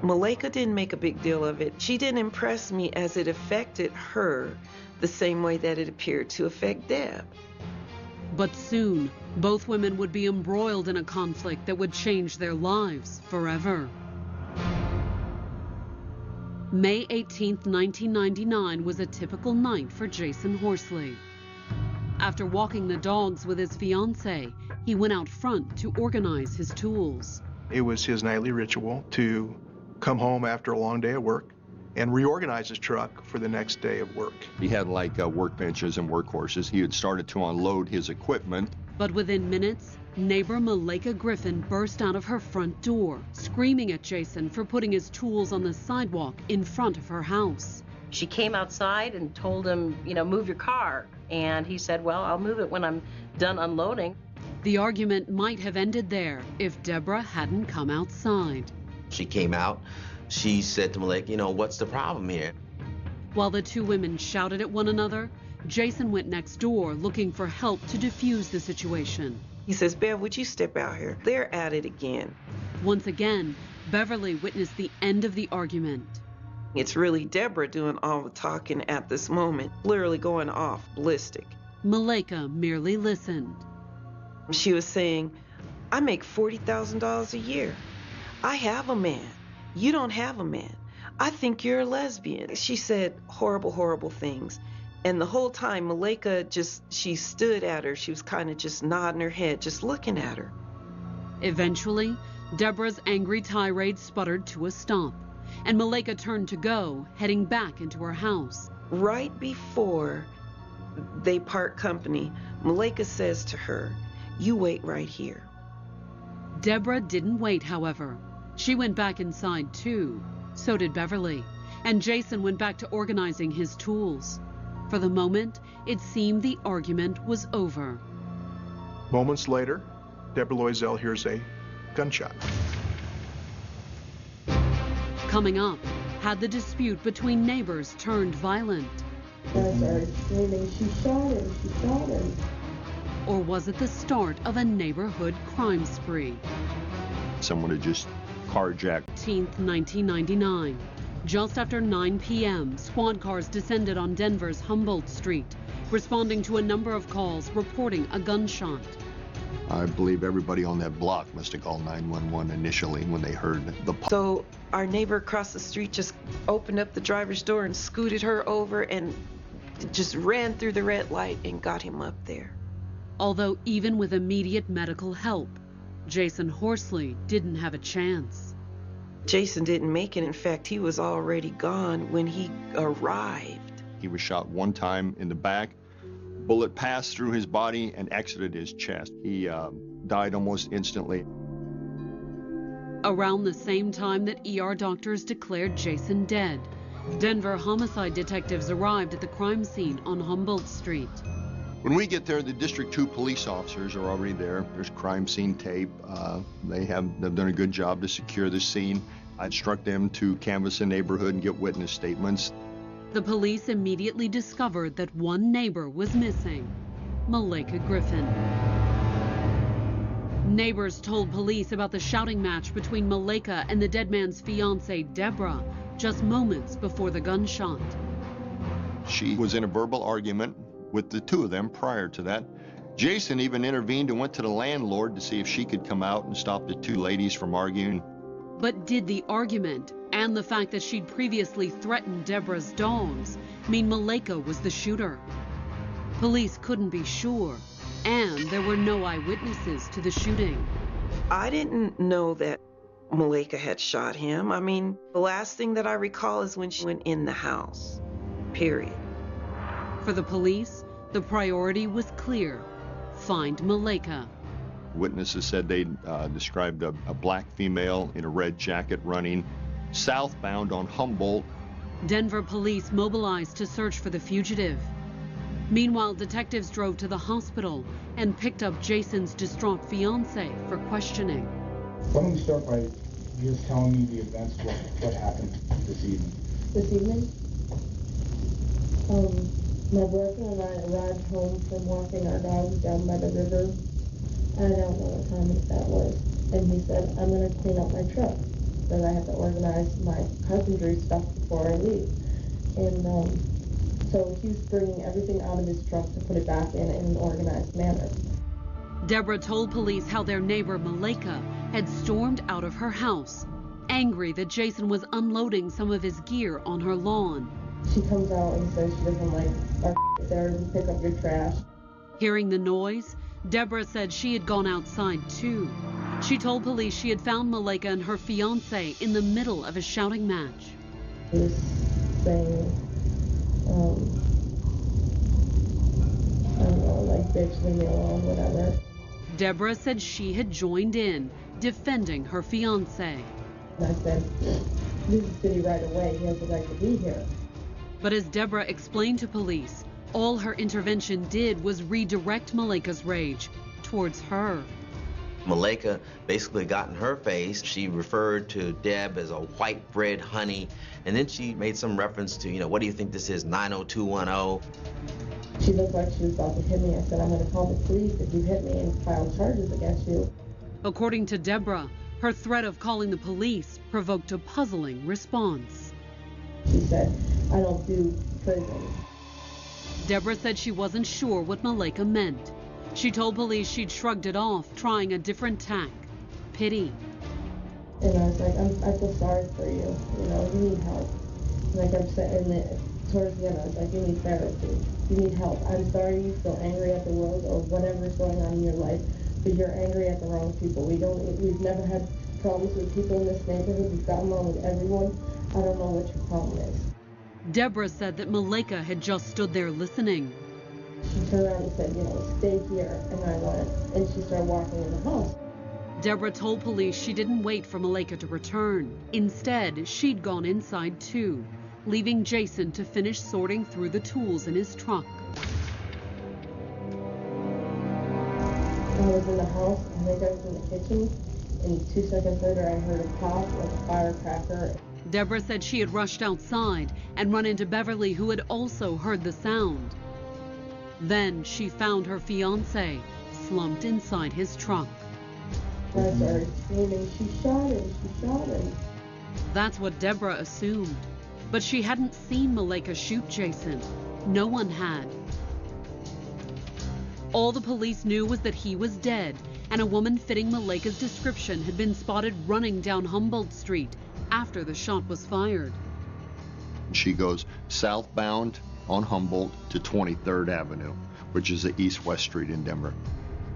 Malaika didn't make a big deal of it. She didn't impress me as it affected her the same way that it appeared to affect Deb. But soon, both women would be embroiled in a conflict that would change their lives forever. May 18, 1999 was a typical night for Jason Horsley. After walking the dogs with his fiancée, he went out front to organize his tools. It was his nightly ritual to come home after a long day of work and reorganize his truck for the next day of work. He had like workbenches and workhorses. He had started to unload his equipment. But within minutes, neighbor Malaika Griffin burst out of her front door, screaming at Jason for putting his tools on the sidewalk in front of her house. She came outside and told him, move your car. And he said, well, I'll move it when I'm done unloading. The argument might have ended there if Deborah hadn't come outside. She came out. She said to Malaika, what's the problem here? While the two women shouted at one another, Jason went next door looking for help to defuse the situation. He says, "Bev, would you step out here? They're at it again." Once again, Beverly witnessed the end of the argument. It's really Deborah doing all the talking at this moment, literally going off ballistic. Malaika merely listened. She was saying, "I make $40,000 a year. I have a man. You don't have a man. I think you're a lesbian." She said horrible, horrible things. And the whole time, Malaika she stood at her. She was kind of just nodding her head, just looking at her. Eventually, Deborah's angry tirade sputtered to a stop, and Malaika turned to go, heading back into her house. Right before they part company, Malaika says to her, "You wait right here." Deborah didn't wait, however. She went back inside too. So did Beverly. And Jason went back to organizing his tools. For the moment, it seemed the argument was over. Moments later, Deborah Loisel hears a gunshot. Coming up, had the dispute between neighbors turned violent? I started screaming, "She shot him, she shot him." Or was it the start of a neighborhood crime spree? Someone had just carjacked. 18th, 1999. Just after 9 p.m., squad cars descended on Denver's Humboldt Street, responding to a number of calls reporting a gunshot. I believe everybody on that block must have called 911 initially when they heard the pop. So our neighbor across the street just opened up the driver's door and scooted her over and just ran through the red light and got him up there. Although even with immediate medical help, Jason Horsley didn't have a chance. Jason didn't make it. In fact, he was already gone when he arrived. He was shot one time in the back. Bullet passed through his body and exited his chest. He died almost instantly. Around the same time that ER doctors declared Jason dead, Denver homicide detectives arrived at the crime scene on Humboldt Street. When we get there, the District 2 police officers are already there. There's crime scene tape. They've done a good job to secure the scene. I instruct them to canvass the neighborhood and get witness statements. The police immediately discovered that one neighbor was missing, Malaika Griffin. Neighbors told police about the shouting match between Malaika and the dead man's fiancée, Deborah, just moments before the gunshot. She was in a verbal argument with the two of them prior to that, Jason even intervened and went to the landlord to see if she could come out and stop the two ladies from arguing. But did the argument and the fact that she'd previously threatened Deborah's dogs mean Malaika was the shooter? Police couldn't be sure, and there were no eyewitnesses to the shooting. I didn't know that Malaika had shot him. I mean, the last thing that I recall is when she went in the house, period. For the police, the priority was clear: find Malaika. Witnesses said they described a black female in a red jacket running southbound on Humboldt. Denver police mobilized to search for the fugitive. Meanwhile, detectives drove to the hospital and picked up Jason's distraught fiancée for questioning. Why don't we start by just telling me the events, what happened this evening? This evening? My boyfriend and I arrived home from walking our dogs down by the river. I don't know what time that was. And he said, I'm going to clean up my truck, because I have to organize my carpentry stuff before I leave. And so he's bringing everything out of his truck to put it back in an organized manner. Deborah told police how their neighbor Malaika had stormed out of her house, angry that Jason was unloading some of his gear on her lawn. She comes out and says she doesn't like our there and pick up your trash. Hearing the noise, Deborah said she had gone outside too. She told police she had found Malaika and her fiancé in the middle of a shouting match. He was saying, I don't know, like, bitch, leave me alone, whatever. Deborah said she had joined in, defending her fiancé. And I said, leave the city right away, he has the right to be here. But as Deborah explained to police, all her intervention did was redirect Malaika's rage towards her. Malaika basically got in her face. She referred to Deb as a white bread honey, and then she made some reference to, what do you think this is, 90210? She looked like she was about to hit me. I said, I'm going to call the police if you hit me and file charges against you. According to Deborah, her threat of calling the police provoked a puzzling response. She said, I don't do prison. Deborah said she wasn't sure what Malaika meant. She told police she'd shrugged it off, trying a different tack: pity. And I was like, I feel sorry for you. You need help. Like I'm saying, towards the end, I was like, you need therapy. You need help. I'm sorry you feel angry at the world or whatever's going on in your life, but you're angry at the wrong people. We've never had problems with people in this neighborhood. We've gotten along with everyone. I don't know what your problem is. Deborah said that Malaika had just stood there listening. She turned around and said, stay here, and I went, and she started walking in the house. Deborah told police she didn't wait for Malaika to return. Instead, she'd gone inside too, leaving Jason to finish sorting through the tools in his truck. I was in the house, I think I was in the kitchen, and 2 seconds later I heard a pop like a firecracker. Deborah said she had rushed outside and run into Beverly, who had also heard the sound. Then she found her fiancé slumped inside his truck. I started screaming, she shot him, she shot him. That's what Deborah assumed. But she hadn't seen Malaika shoot Jason. No one had. All the police knew was that he was dead, and a woman fitting Malaika's description had been spotted running down Humboldt Street after the shot was fired. She goes southbound on Humboldt to 23rd Avenue, which is the east-west street in Denver.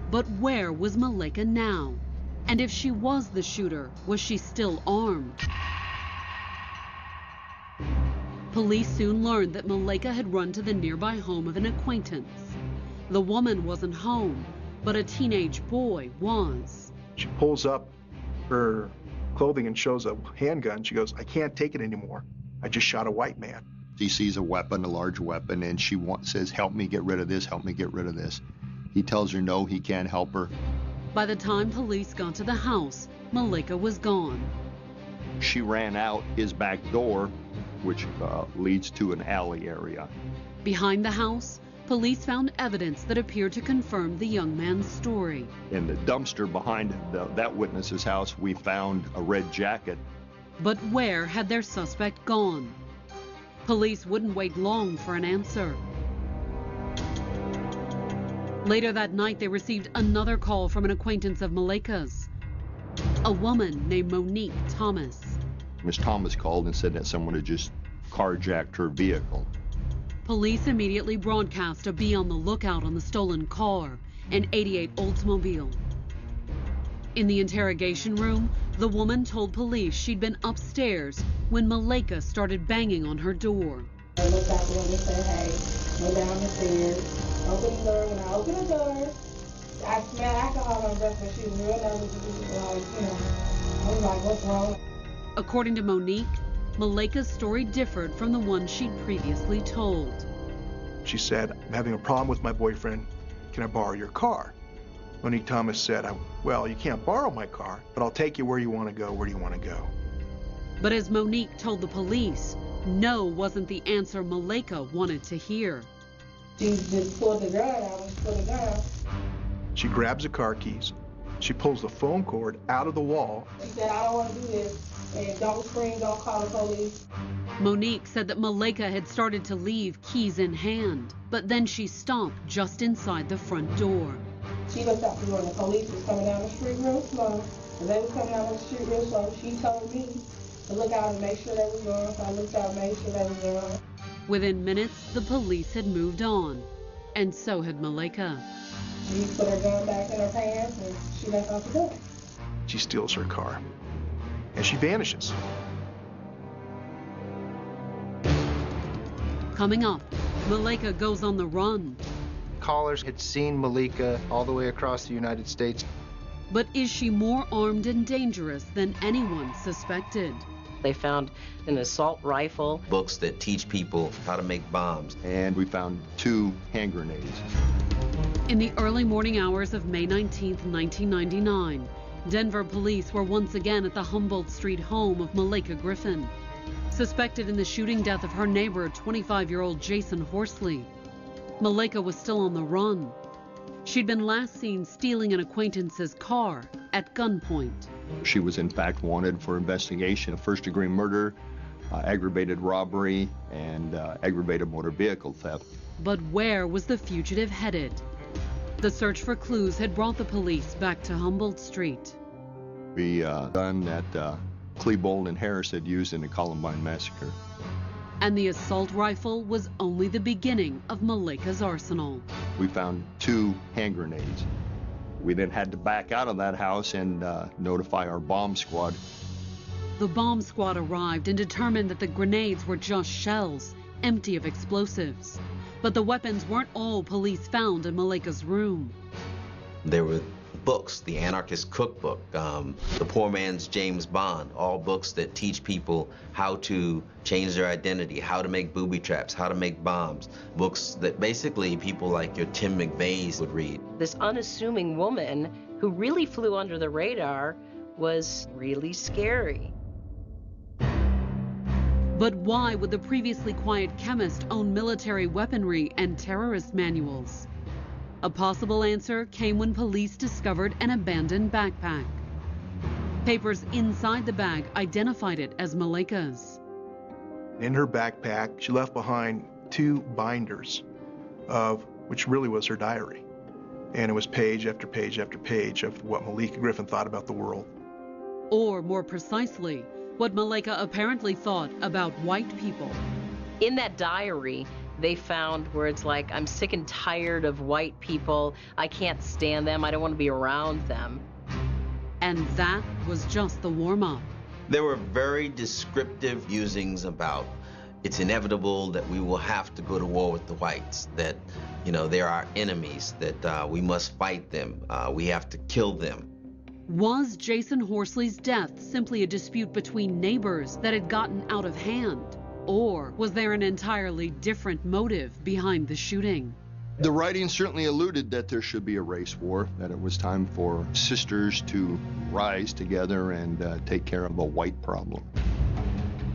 But where was Malaika now? And if she was the shooter, was she still armed? Police soon learned that Malaika had run to the nearby home of an acquaintance. The woman wasn't home, but a teenage boy was. She pulls up her clothing and shows a handgun. She goes, I can't take it anymore. I just shot a white man. He sees a weapon, a large weapon, and she says, help me get rid of this, help me get rid of this. He tells her no, he can't help her. By the time police got to the house, Malaika was gone. She ran out his back door, which leads to an alley area. Behind the house, police found evidence that appeared to confirm the young man's story. In the dumpster behind that witness's house, we found a red jacket. But where had their suspect gone? Police wouldn't wait long for an answer. Later that night, they received another call from an acquaintance of Maleka's, a woman named Monique Thomas. Miss Thomas called and said that someone had just carjacked her vehicle. Police immediately broadcast to be on the lookout on the stolen car, an '88 Oldsmobile. In the interrogation room, the woman told police she'd been upstairs when Maleka started banging on her door. I looked out the window and said, hey, go down the stairs, open the door. When I opened the door, I smelled alcohol on her breath, but she was real nervous. I was like, what's wrong? According to Monique, Maleka's story differed from the one she'd previously told. She said, I'm having a problem with my boyfriend. Can I borrow your car? Monique Thomas said, well, you can't borrow my car, but I'll take you where you want to go. Where do you want to go? But as Monique told the police, no wasn't the answer Maleka wanted to hear. She just pulled the gun out and put it down. She grabs the car keys. She pulls the phone cord out of the wall. She said, I don't want to do this. And don't scream, don't call the police. Monique said that Maleka had started to leave, keys in hand, but then she stopped just inside the front door. She looked out the door and the police was coming down the street real slow. As they was coming down the street real slow, she told me to look out and make sure they was gone. So I looked out and made sure they was gone. Within minutes, the police had moved on, and so had Maleka. She put her gun back in her pants and she left out the door. She steals her car, and she vanishes. Coming up, Maleka goes on the run. Callers had seen Maleka all the way across the United States. But is she more armed and dangerous than anyone suspected? They found an assault rifle. Books that teach people how to make bombs. And we found 2 hand grenades. In the early morning hours of May 19, 1999, Denver police were once again at the Humboldt Street home of Maleka Griffin, suspected in the shooting death of her neighbor, 25-year-old Jason Horsley. Maleka was still on the run. She'd been last seen stealing an acquaintance's car at gunpoint. She was in fact wanted for investigation of first-degree murder, aggravated robbery, and aggravated motor vehicle theft. But where was the fugitive headed? The search for clues had brought the police back to Humboldt Street. The gun that Klebold and Harris had used in the Columbine massacre. And the assault rifle was only the beginning of Maleka's arsenal. We found 2 hand grenades. We then had to back out of that house and notify our bomb squad. The bomb squad arrived and determined that the grenades were just shells, empty of explosives. But the weapons weren't all police found in Maleka's room. There were books, the Anarchist Cookbook, The Poor Man's James Bond, all books that teach people how to change their identity, how to make booby traps, how to make bombs. Books that basically people like your Tim McVeighs would read. This unassuming woman who really flew under the radar was really scary. But why would the previously quiet chemist own military weaponry and terrorist manuals? A possible answer came when police discovered an abandoned backpack. Papers inside the bag identified it as Maleka's. In her backpack, she left behind 2 binders of which really was her diary. And it was page after page after page of what Maleka Griffin thought about the world. Or more precisely, what Maleka apparently thought about white people. In that diary, they found words like, I'm sick and tired of white people, I can't stand them, I don't want to be around them. And that was just the warm-up. There were very descriptive musings about it's inevitable that we will have to go to war with the whites, that, you know, they're our enemies, that we must fight them, we have to kill them. Was Jason Horsley's death simply a dispute between neighbors that had gotten out of hand? Or was there an entirely different motive behind the shooting? The writing certainly alluded that there should be a race war, that it was time for sisters to rise together and take care of a white problem.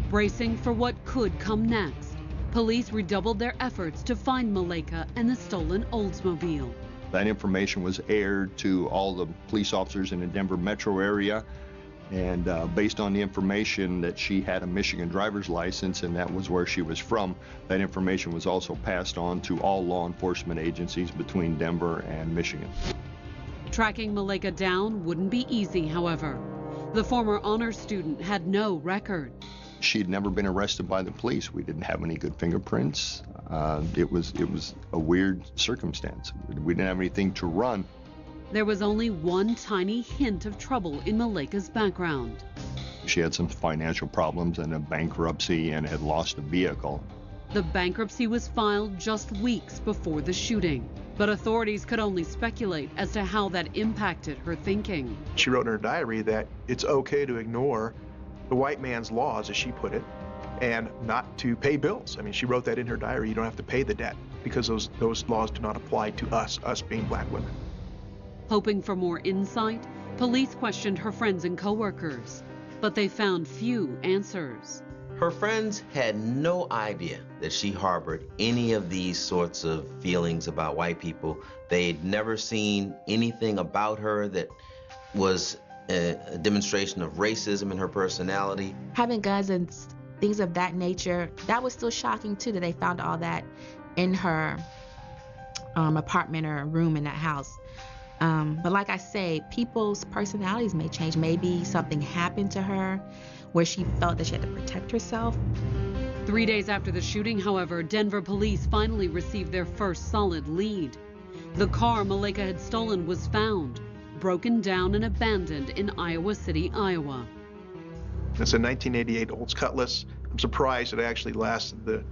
Bracing for what could come next, police redoubled their efforts to find Maleka and the stolen Oldsmobile. That information was aired to all the police officers in the Denver metro area, And based on the information that she had a Michigan driver's license and that was where she was from, that information was also passed on to all law enforcement agencies between Denver and Michigan. Tracking Malaika down wouldn't be easy, however. The former honors student had no record. She'd never been arrested by the police. We didn't have any good fingerprints. It was a weird circumstance. We didn't have anything to run. There was only one tiny hint of trouble in Malaika's background. She had some financial problems and a bankruptcy and had lost a vehicle. The bankruptcy was filed just weeks before the shooting, but authorities could only speculate as to how that impacted her thinking. She wrote in her diary that it's okay to ignore the white man's laws, as she put it, and not to pay bills. I mean, she wrote that in her diary. You don't have to pay the debt because those laws do not apply to us being black women. Hoping for more insight, police questioned her friends and coworkers, but they found few answers. Her friends had no idea that she harbored any of these sorts of feelings about white people. They'd never seen anything about her that was a demonstration of racism in her personality. Having guns and things of that nature, that was still shocking too, that they found all that in her apartment or room in that house. But like I say, people's personalities may change. Maybe something happened to her where she felt that she had to protect herself. 3 days after the shooting, however, Denver police finally received their first solid lead. The car Malaika had stolen was found, broken down and abandoned in Iowa City, Iowa. It's a 1988 Olds Cutlass. I'm surprised it actually lasted the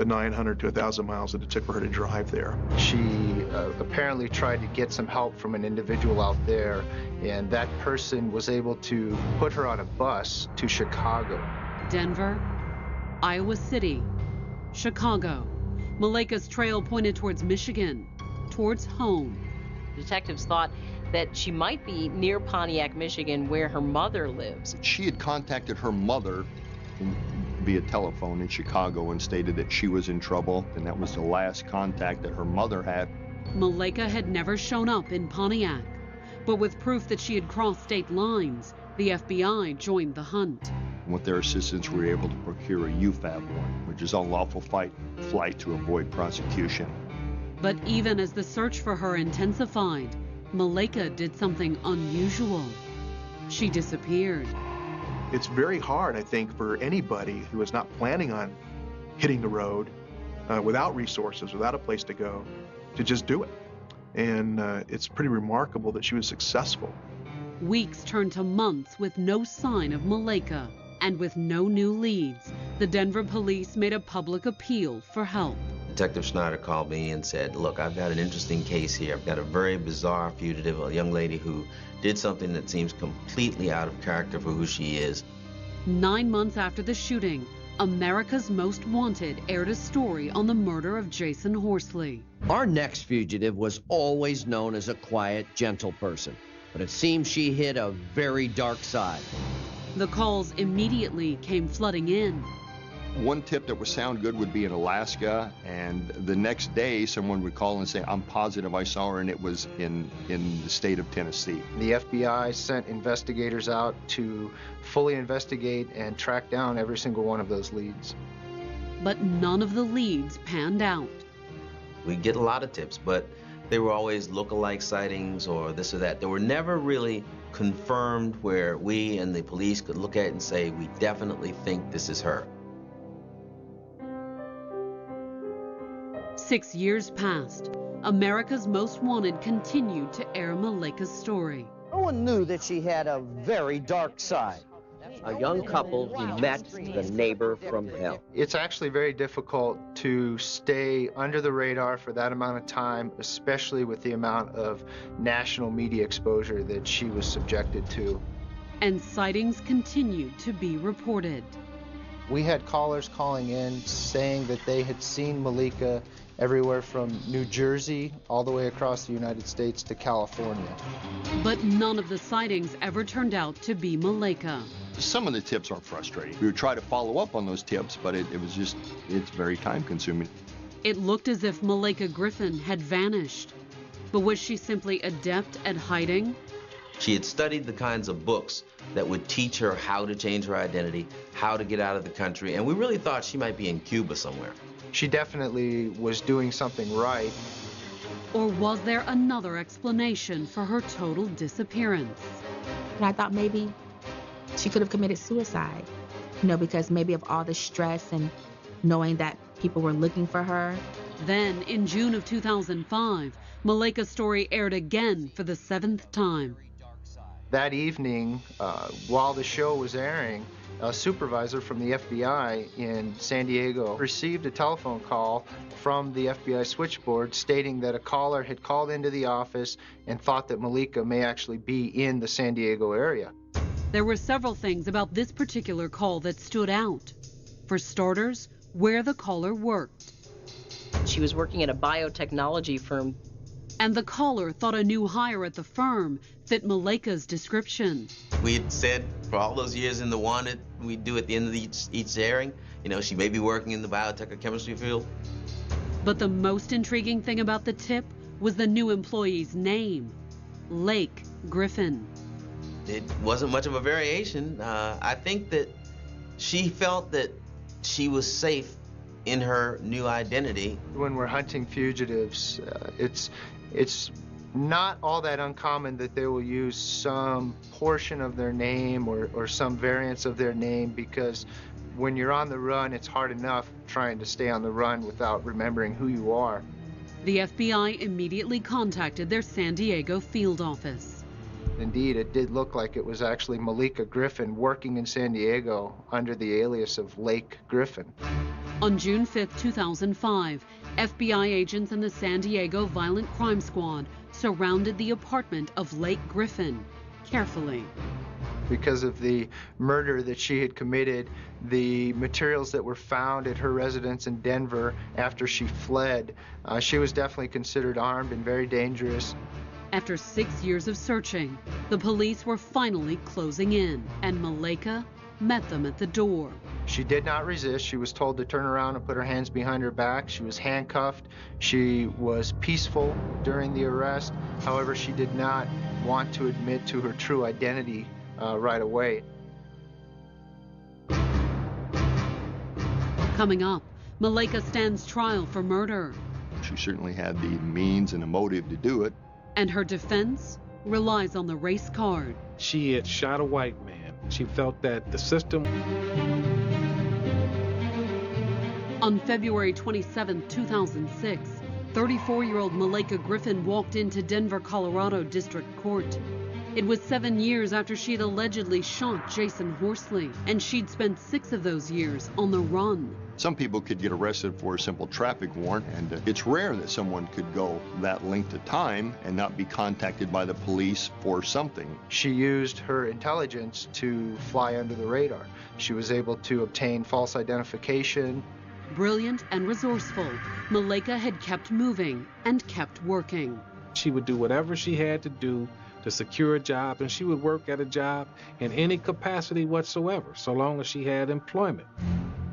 900 to 1,000 miles that it took for her to drive there. She apparently tried to get some help from an individual out there, and that person was able to put her on a bus to Chicago. Denver, Iowa City, Chicago. Malaika's trail pointed towards Michigan, towards home. Detectives thought that she might be near Pontiac, Michigan, where her mother lives. She had contacted her mother via telephone in Chicago and stated that she was in trouble, and that was the last contact that her mother had. Malaika had never shown up in Pontiac, but with proof that she had crossed state lines, the FBI joined the hunt. With their assistance, we were able to procure a UFAB warrant, which is unlawful flight to avoid prosecution. But even as the search for her intensified, Malaika did something unusual. She disappeared. It's very hard, I think, for anybody who is not planning on hitting the road without resources, without a place to go, to just do it. And it's pretty remarkable that she was successful. Weeks turned to months with no sign of Malaika, and with no new leads, the Denver police made a public appeal for help. Detective Schneider called me and said, look, I've got an interesting case here. I've got a very bizarre fugitive, a young lady who did something that seems completely out of character for who she is. 9 months after the shooting, America's Most Wanted aired a story on the murder of Jason Horsley. Our next fugitive was always known as a quiet, gentle person, but it seems she hid a very dark side. The calls immediately came flooding in. One tip that would sound good would be in Alaska, and the next day someone would call and say, I'm positive I saw her, and it was in the state of Tennessee. The FBI sent investigators out to fully investigate and track down every single one of those leads. But none of the leads panned out. We get a lot of tips, but they were always look-alike sightings or this or that. They were never really confirmed where we and the police could look at it and say, we definitely think this is her. 6 years passed. America's Most Wanted continued to air Malaika's story. No one knew that she had a very dark side. A young couple who met the neighbor from hell. It's actually very difficult to stay under the radar for that amount of time, especially with the amount of national media exposure that she was subjected to. And sightings continued to be reported. We had callers calling in saying that they had seen Malaika everywhere from New Jersey all the way across the United States to California. But none of the sightings ever turned out to be Malaika. Some of the tips are frustrating. We would try to follow up on those tips, but it's very time consuming. It looked as if Malaika Griffin had vanished. But was she simply adept at hiding? She had studied the kinds of books that would teach her how to change her identity, how to get out of the country, and we really thought she might be in Cuba somewhere. She definitely was doing something right. Or was there another explanation for her total disappearance? And I thought maybe she could have committed suicide, because maybe of all the stress and knowing that people were looking for her. Then, in June of 2005, Malaika's story aired again for the 7th time. That evening, while the show was airing, a supervisor from the FBI in San Diego received a telephone call from the FBI switchboard stating that a caller had called into the office and thought that Malaika may actually be in the San Diego area. There were several things about this particular call that stood out. For starters, where the caller worked. She was working at a biotechnology firm. And the caller thought a new hire at the firm fit Malaika's description. We had said for all those years in The Wanted, we'd do at the end of each airing, she may be working in the biotech or chemistry field. But the most intriguing thing about the tip was the new employee's name, Lake Griffin. It wasn't much of a variation. I think that she felt that she was safe in her new identity. When we're hunting fugitives, it's not all that uncommon that they will use some portion of their name or some variance of their name, because when you're on the run, it's hard enough trying to stay on the run without remembering who you are. The FBI immediately contacted their San Diego field office. Indeed, it did look like it was actually Malaika Griffin working in San Diego under the alias of Lake Griffin. On June 5, 2005, FBI agents and the San Diego Violent Crime Squad surrounded the apartment of Lake Griffin carefully. Because of the murder that she had committed, the materials that were found at her residence in Denver after she fled, she was definitely considered armed and very dangerous. After 6 years of searching, the police were finally closing in, and Malaika met them at the door. She did not resist. She was told to turn around and put her hands behind her back. She was handcuffed. She was peaceful during the arrest. However, she did not want to admit to her true identity right away. Coming up, Malaika stands trial for murder. She certainly had the means and the motive to do it. And her defense relies on the race card. She had shot a white man. She felt that the system... On February 27, 2006, 34-year-old Malaika Griffin walked into Denver, Colorado District Court. It was 7 years after she'd allegedly shot Jason Horsley, and she'd spent 6 of those years on the run. Some people could get arrested for a simple traffic warrant, and it's rare that someone could go that length of time and not be contacted by the police for something. She used her intelligence to fly under the radar. She was able to obtain false identification. Brilliant and resourceful, Malaika had kept moving and kept working. She would do whatever she had to do to secure a job, and she would work at a job in any capacity whatsoever, so long as she had employment.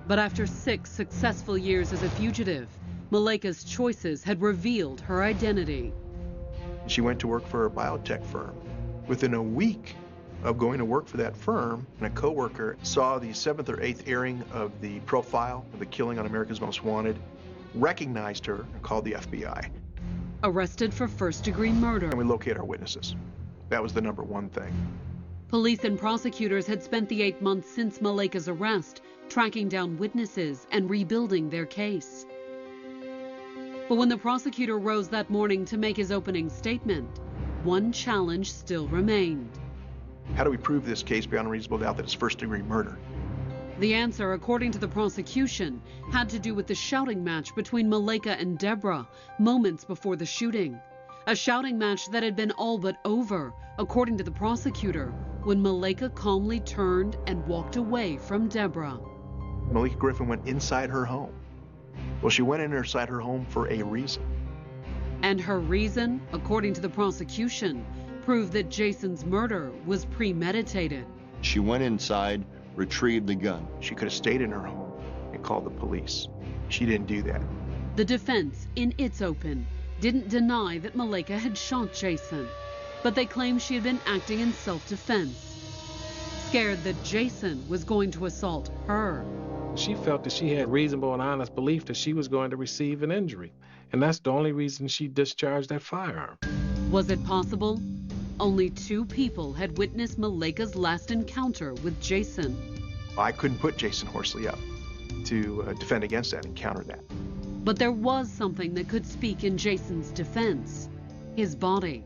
But after 6 successful years as a fugitive, Malaika's choices had revealed her identity. She went to work for a biotech firm. Within a week of going to work for that firm, and a coworker saw the 7th or 8th airing of the profile of the killing on America's Most Wanted, recognized her and called the FBI. Arrested for first-degree murder. And we locate our witnesses. That was the number one thing. Police and prosecutors had spent the 8 months since Malaika's arrest tracking down witnesses and rebuilding their case. But when the prosecutor rose that morning to make his opening statement, one challenge still remained. How do we prove this case beyond a reasonable doubt that it's first-degree murder? The answer, according to the prosecution, had to do with the shouting match between Malaika and Deborah moments before the shooting. A shouting match that had been all but over, according to the prosecutor, when Malaika calmly turned and walked away from Deborah. Malaika Griffin went inside her home. Well, she went inside her home for a reason. And her reason, according to the prosecution, proved that Jason's murder was premeditated. She went inside, retrieved the gun. She could have stayed in her home and called the police. She didn't do that. The defense, in its open, didn't deny that Malaika had shot Jason. but they claimed she had been acting in self-defense, scared that Jason was going to assault her. She felt that she had reasonable and honest belief that she was going to receive an injury, and that's the only reason she discharged that firearm. Was it possible? Only 2 people had witnessed Malaika's last encounter with Jason. I couldn't put Jason Horsley up to defend against that and counter that. But there was something that could speak in Jason's defense: his body.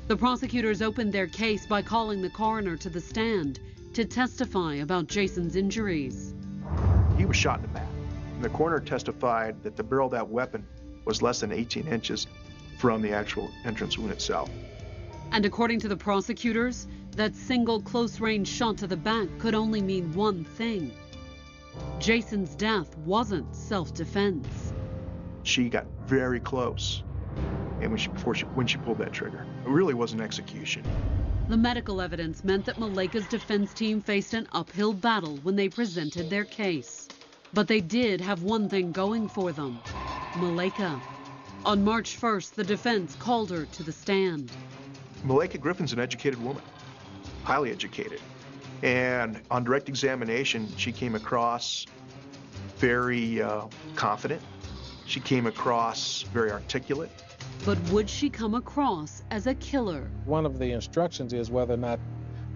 The prosecutors opened their case by calling the coroner to the stand to testify about Jason's injuries. He was shot in the back. And the coroner testified that the barrel of that weapon was less than 18 inches from the actual entrance wound itself. And according to the prosecutors, that single close-range shot to the back could only mean one thing: Jason's death wasn't self-defense. She got very close, and when she pulled that trigger, it really was an execution. The medical evidence meant that Malaika's defense team faced an uphill battle when they presented their case. But they did have one thing going for them: Malaika. On March 1st, the defense called her to the stand. Malaika Griffin's an educated woman, highly educated. And on direct examination, she came across very confident. She came across very articulate. But would she come across as a killer? One of the instructions is whether or not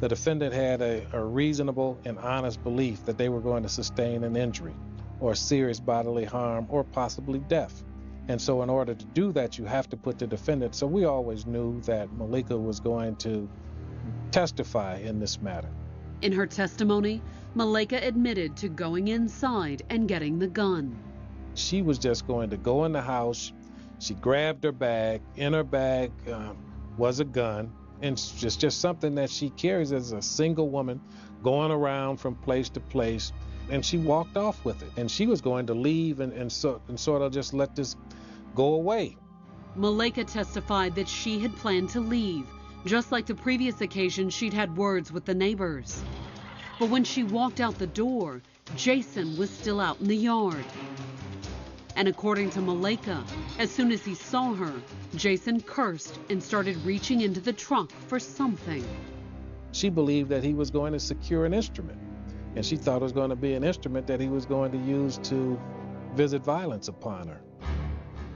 the defendant had a reasonable and honest belief that they were going to sustain an injury or serious bodily harm or possibly death. And so in order to do that, you have to put the defendant. So we always knew that Malaika was going to testify in this matter. In her testimony, Malaika admitted to going inside and getting the gun. She was just going to go in the house. She grabbed her bag. In her bag was a gun. And it's just something that she carries as a single woman going around from place to place. And she walked off with it. And she was going to leave and sort of just let this go away. Malaika testified that she had planned to leave. Just like the previous occasion, she'd had words with the neighbors. But when she walked out the door, Jason was still out in the yard. And according to Malaika, as soon as he saw her, Jason cursed and started reaching into the trunk for something. She believed that he was going to secure an instrument, and she thought it was going to be an instrument that he was going to use to visit violence upon her.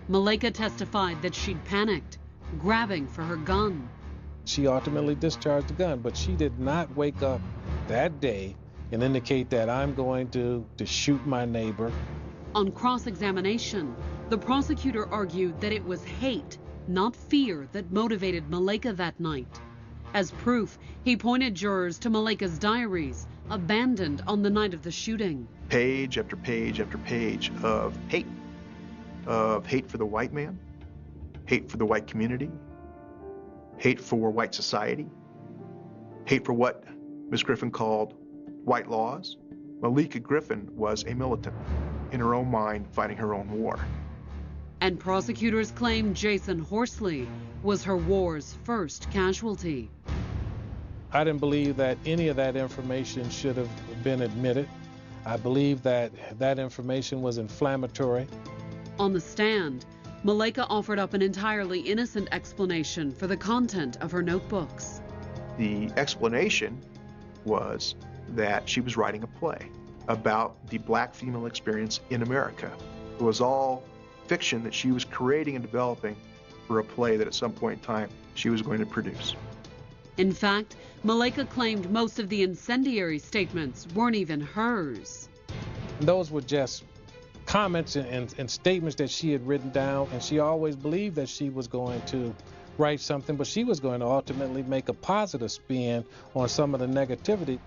Malaika testified that she'd panicked, grabbing for her gun. She ultimately discharged the gun, but she did not wake up that day and indicate that I'm going to shoot my neighbor. On cross-examination, the prosecutor argued that it was hate, not fear, that motivated Malaika that night. As proof, he pointed jurors to Malaika's diaries, abandoned on the night of the shooting. Page after page after page of hate for the white man, hate for the white community, hate for white society, hate for what Ms. Griffin called white laws. Malaika Griffin was a militant, in her own mind, fighting her own war. And prosecutors claim Jason Horsley was her war's first casualty. I didn't believe that any of that information should have been admitted. I believe that that information was inflammatory. On the stand, Malaika offered up an entirely innocent explanation for the content of her notebooks. The explanation was that she was writing a play about the black female experience in America. It was all fiction that she was creating and developing for a play that at some point in time she was going to produce. In fact, Malaika claimed most of the incendiary statements weren't even hers. Those were just comments and statements that she had written down, and she always believed that she was going to write something, but she was going to ultimately make a positive spin on some of the negativity.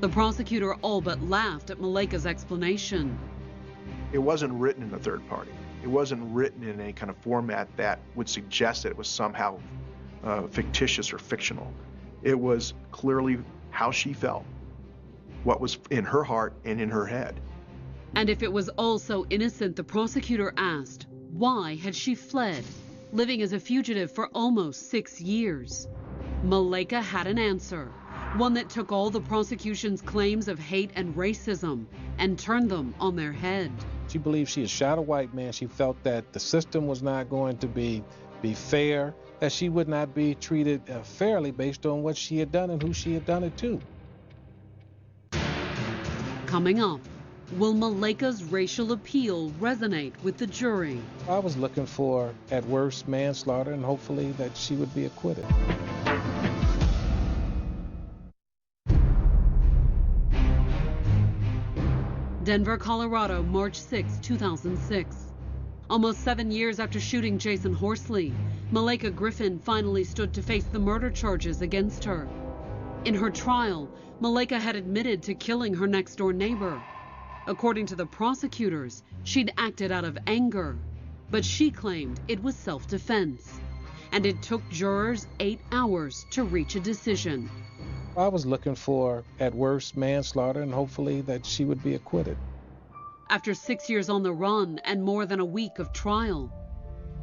The prosecutor all but laughed at Malaika's explanation. It wasn't written in a third party. It wasn't written in any kind of format that would suggest that it was somehow fictitious or fictional. It was clearly how she felt, what was in her heart and in her head. And if it was all so innocent, the prosecutor asked, why had she fled, living as a fugitive for almost 6 years? Malaika had an answer, one that took all the prosecution's claims of hate and racism and turned them on their head. She believed she had shot a white man. She felt that the system was not going to be be fair, that she would not be treated fairly based on what she had done and who she had done it to. Coming up, will Malaika's racial appeal resonate with the jury? I was looking for, at worst, manslaughter, and hopefully that she would be acquitted. Denver, Colorado, March 6, 2006. Almost 7 years after shooting Jason Horsley, Malaika Griffin finally stood to face the murder charges against her. In her trial, Malaika had admitted to killing her next-door neighbor. According to the prosecutors, she'd acted out of anger, but she claimed it was self-defense. And it took jurors 8 hours to reach a decision. I was looking for, at worst, manslaughter, and hopefully that she would be acquitted. After 6 years on the run and more than a week of trial,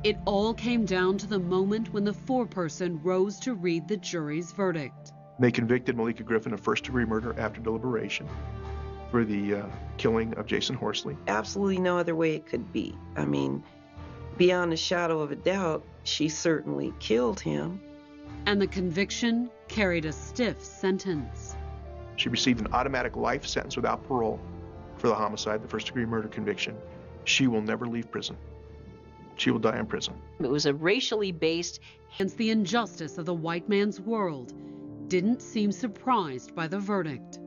it all came down to the moment when the foreperson rose to read the jury's verdict. They convicted Malaika Griffin of first-degree murder after deliberation for the killing of Jason Horsley. Absolutely no other way it could be. I mean, beyond a shadow of a doubt, she certainly killed him. And the conviction carried a stiff sentence. She received an automatic life sentence without parole for the homicide, the first-degree murder conviction. She will never leave prison. She will die in prison. It was a racially based... Against the injustice of the white man's world, didn't seem surprised by the verdict.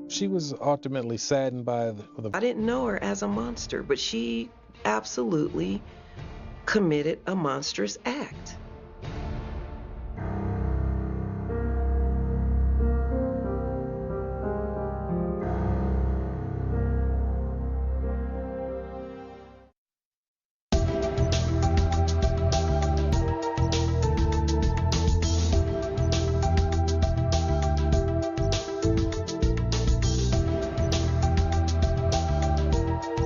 She was ultimately saddened by the... I didn't know her as a monster, but she absolutely committed a monstrous act.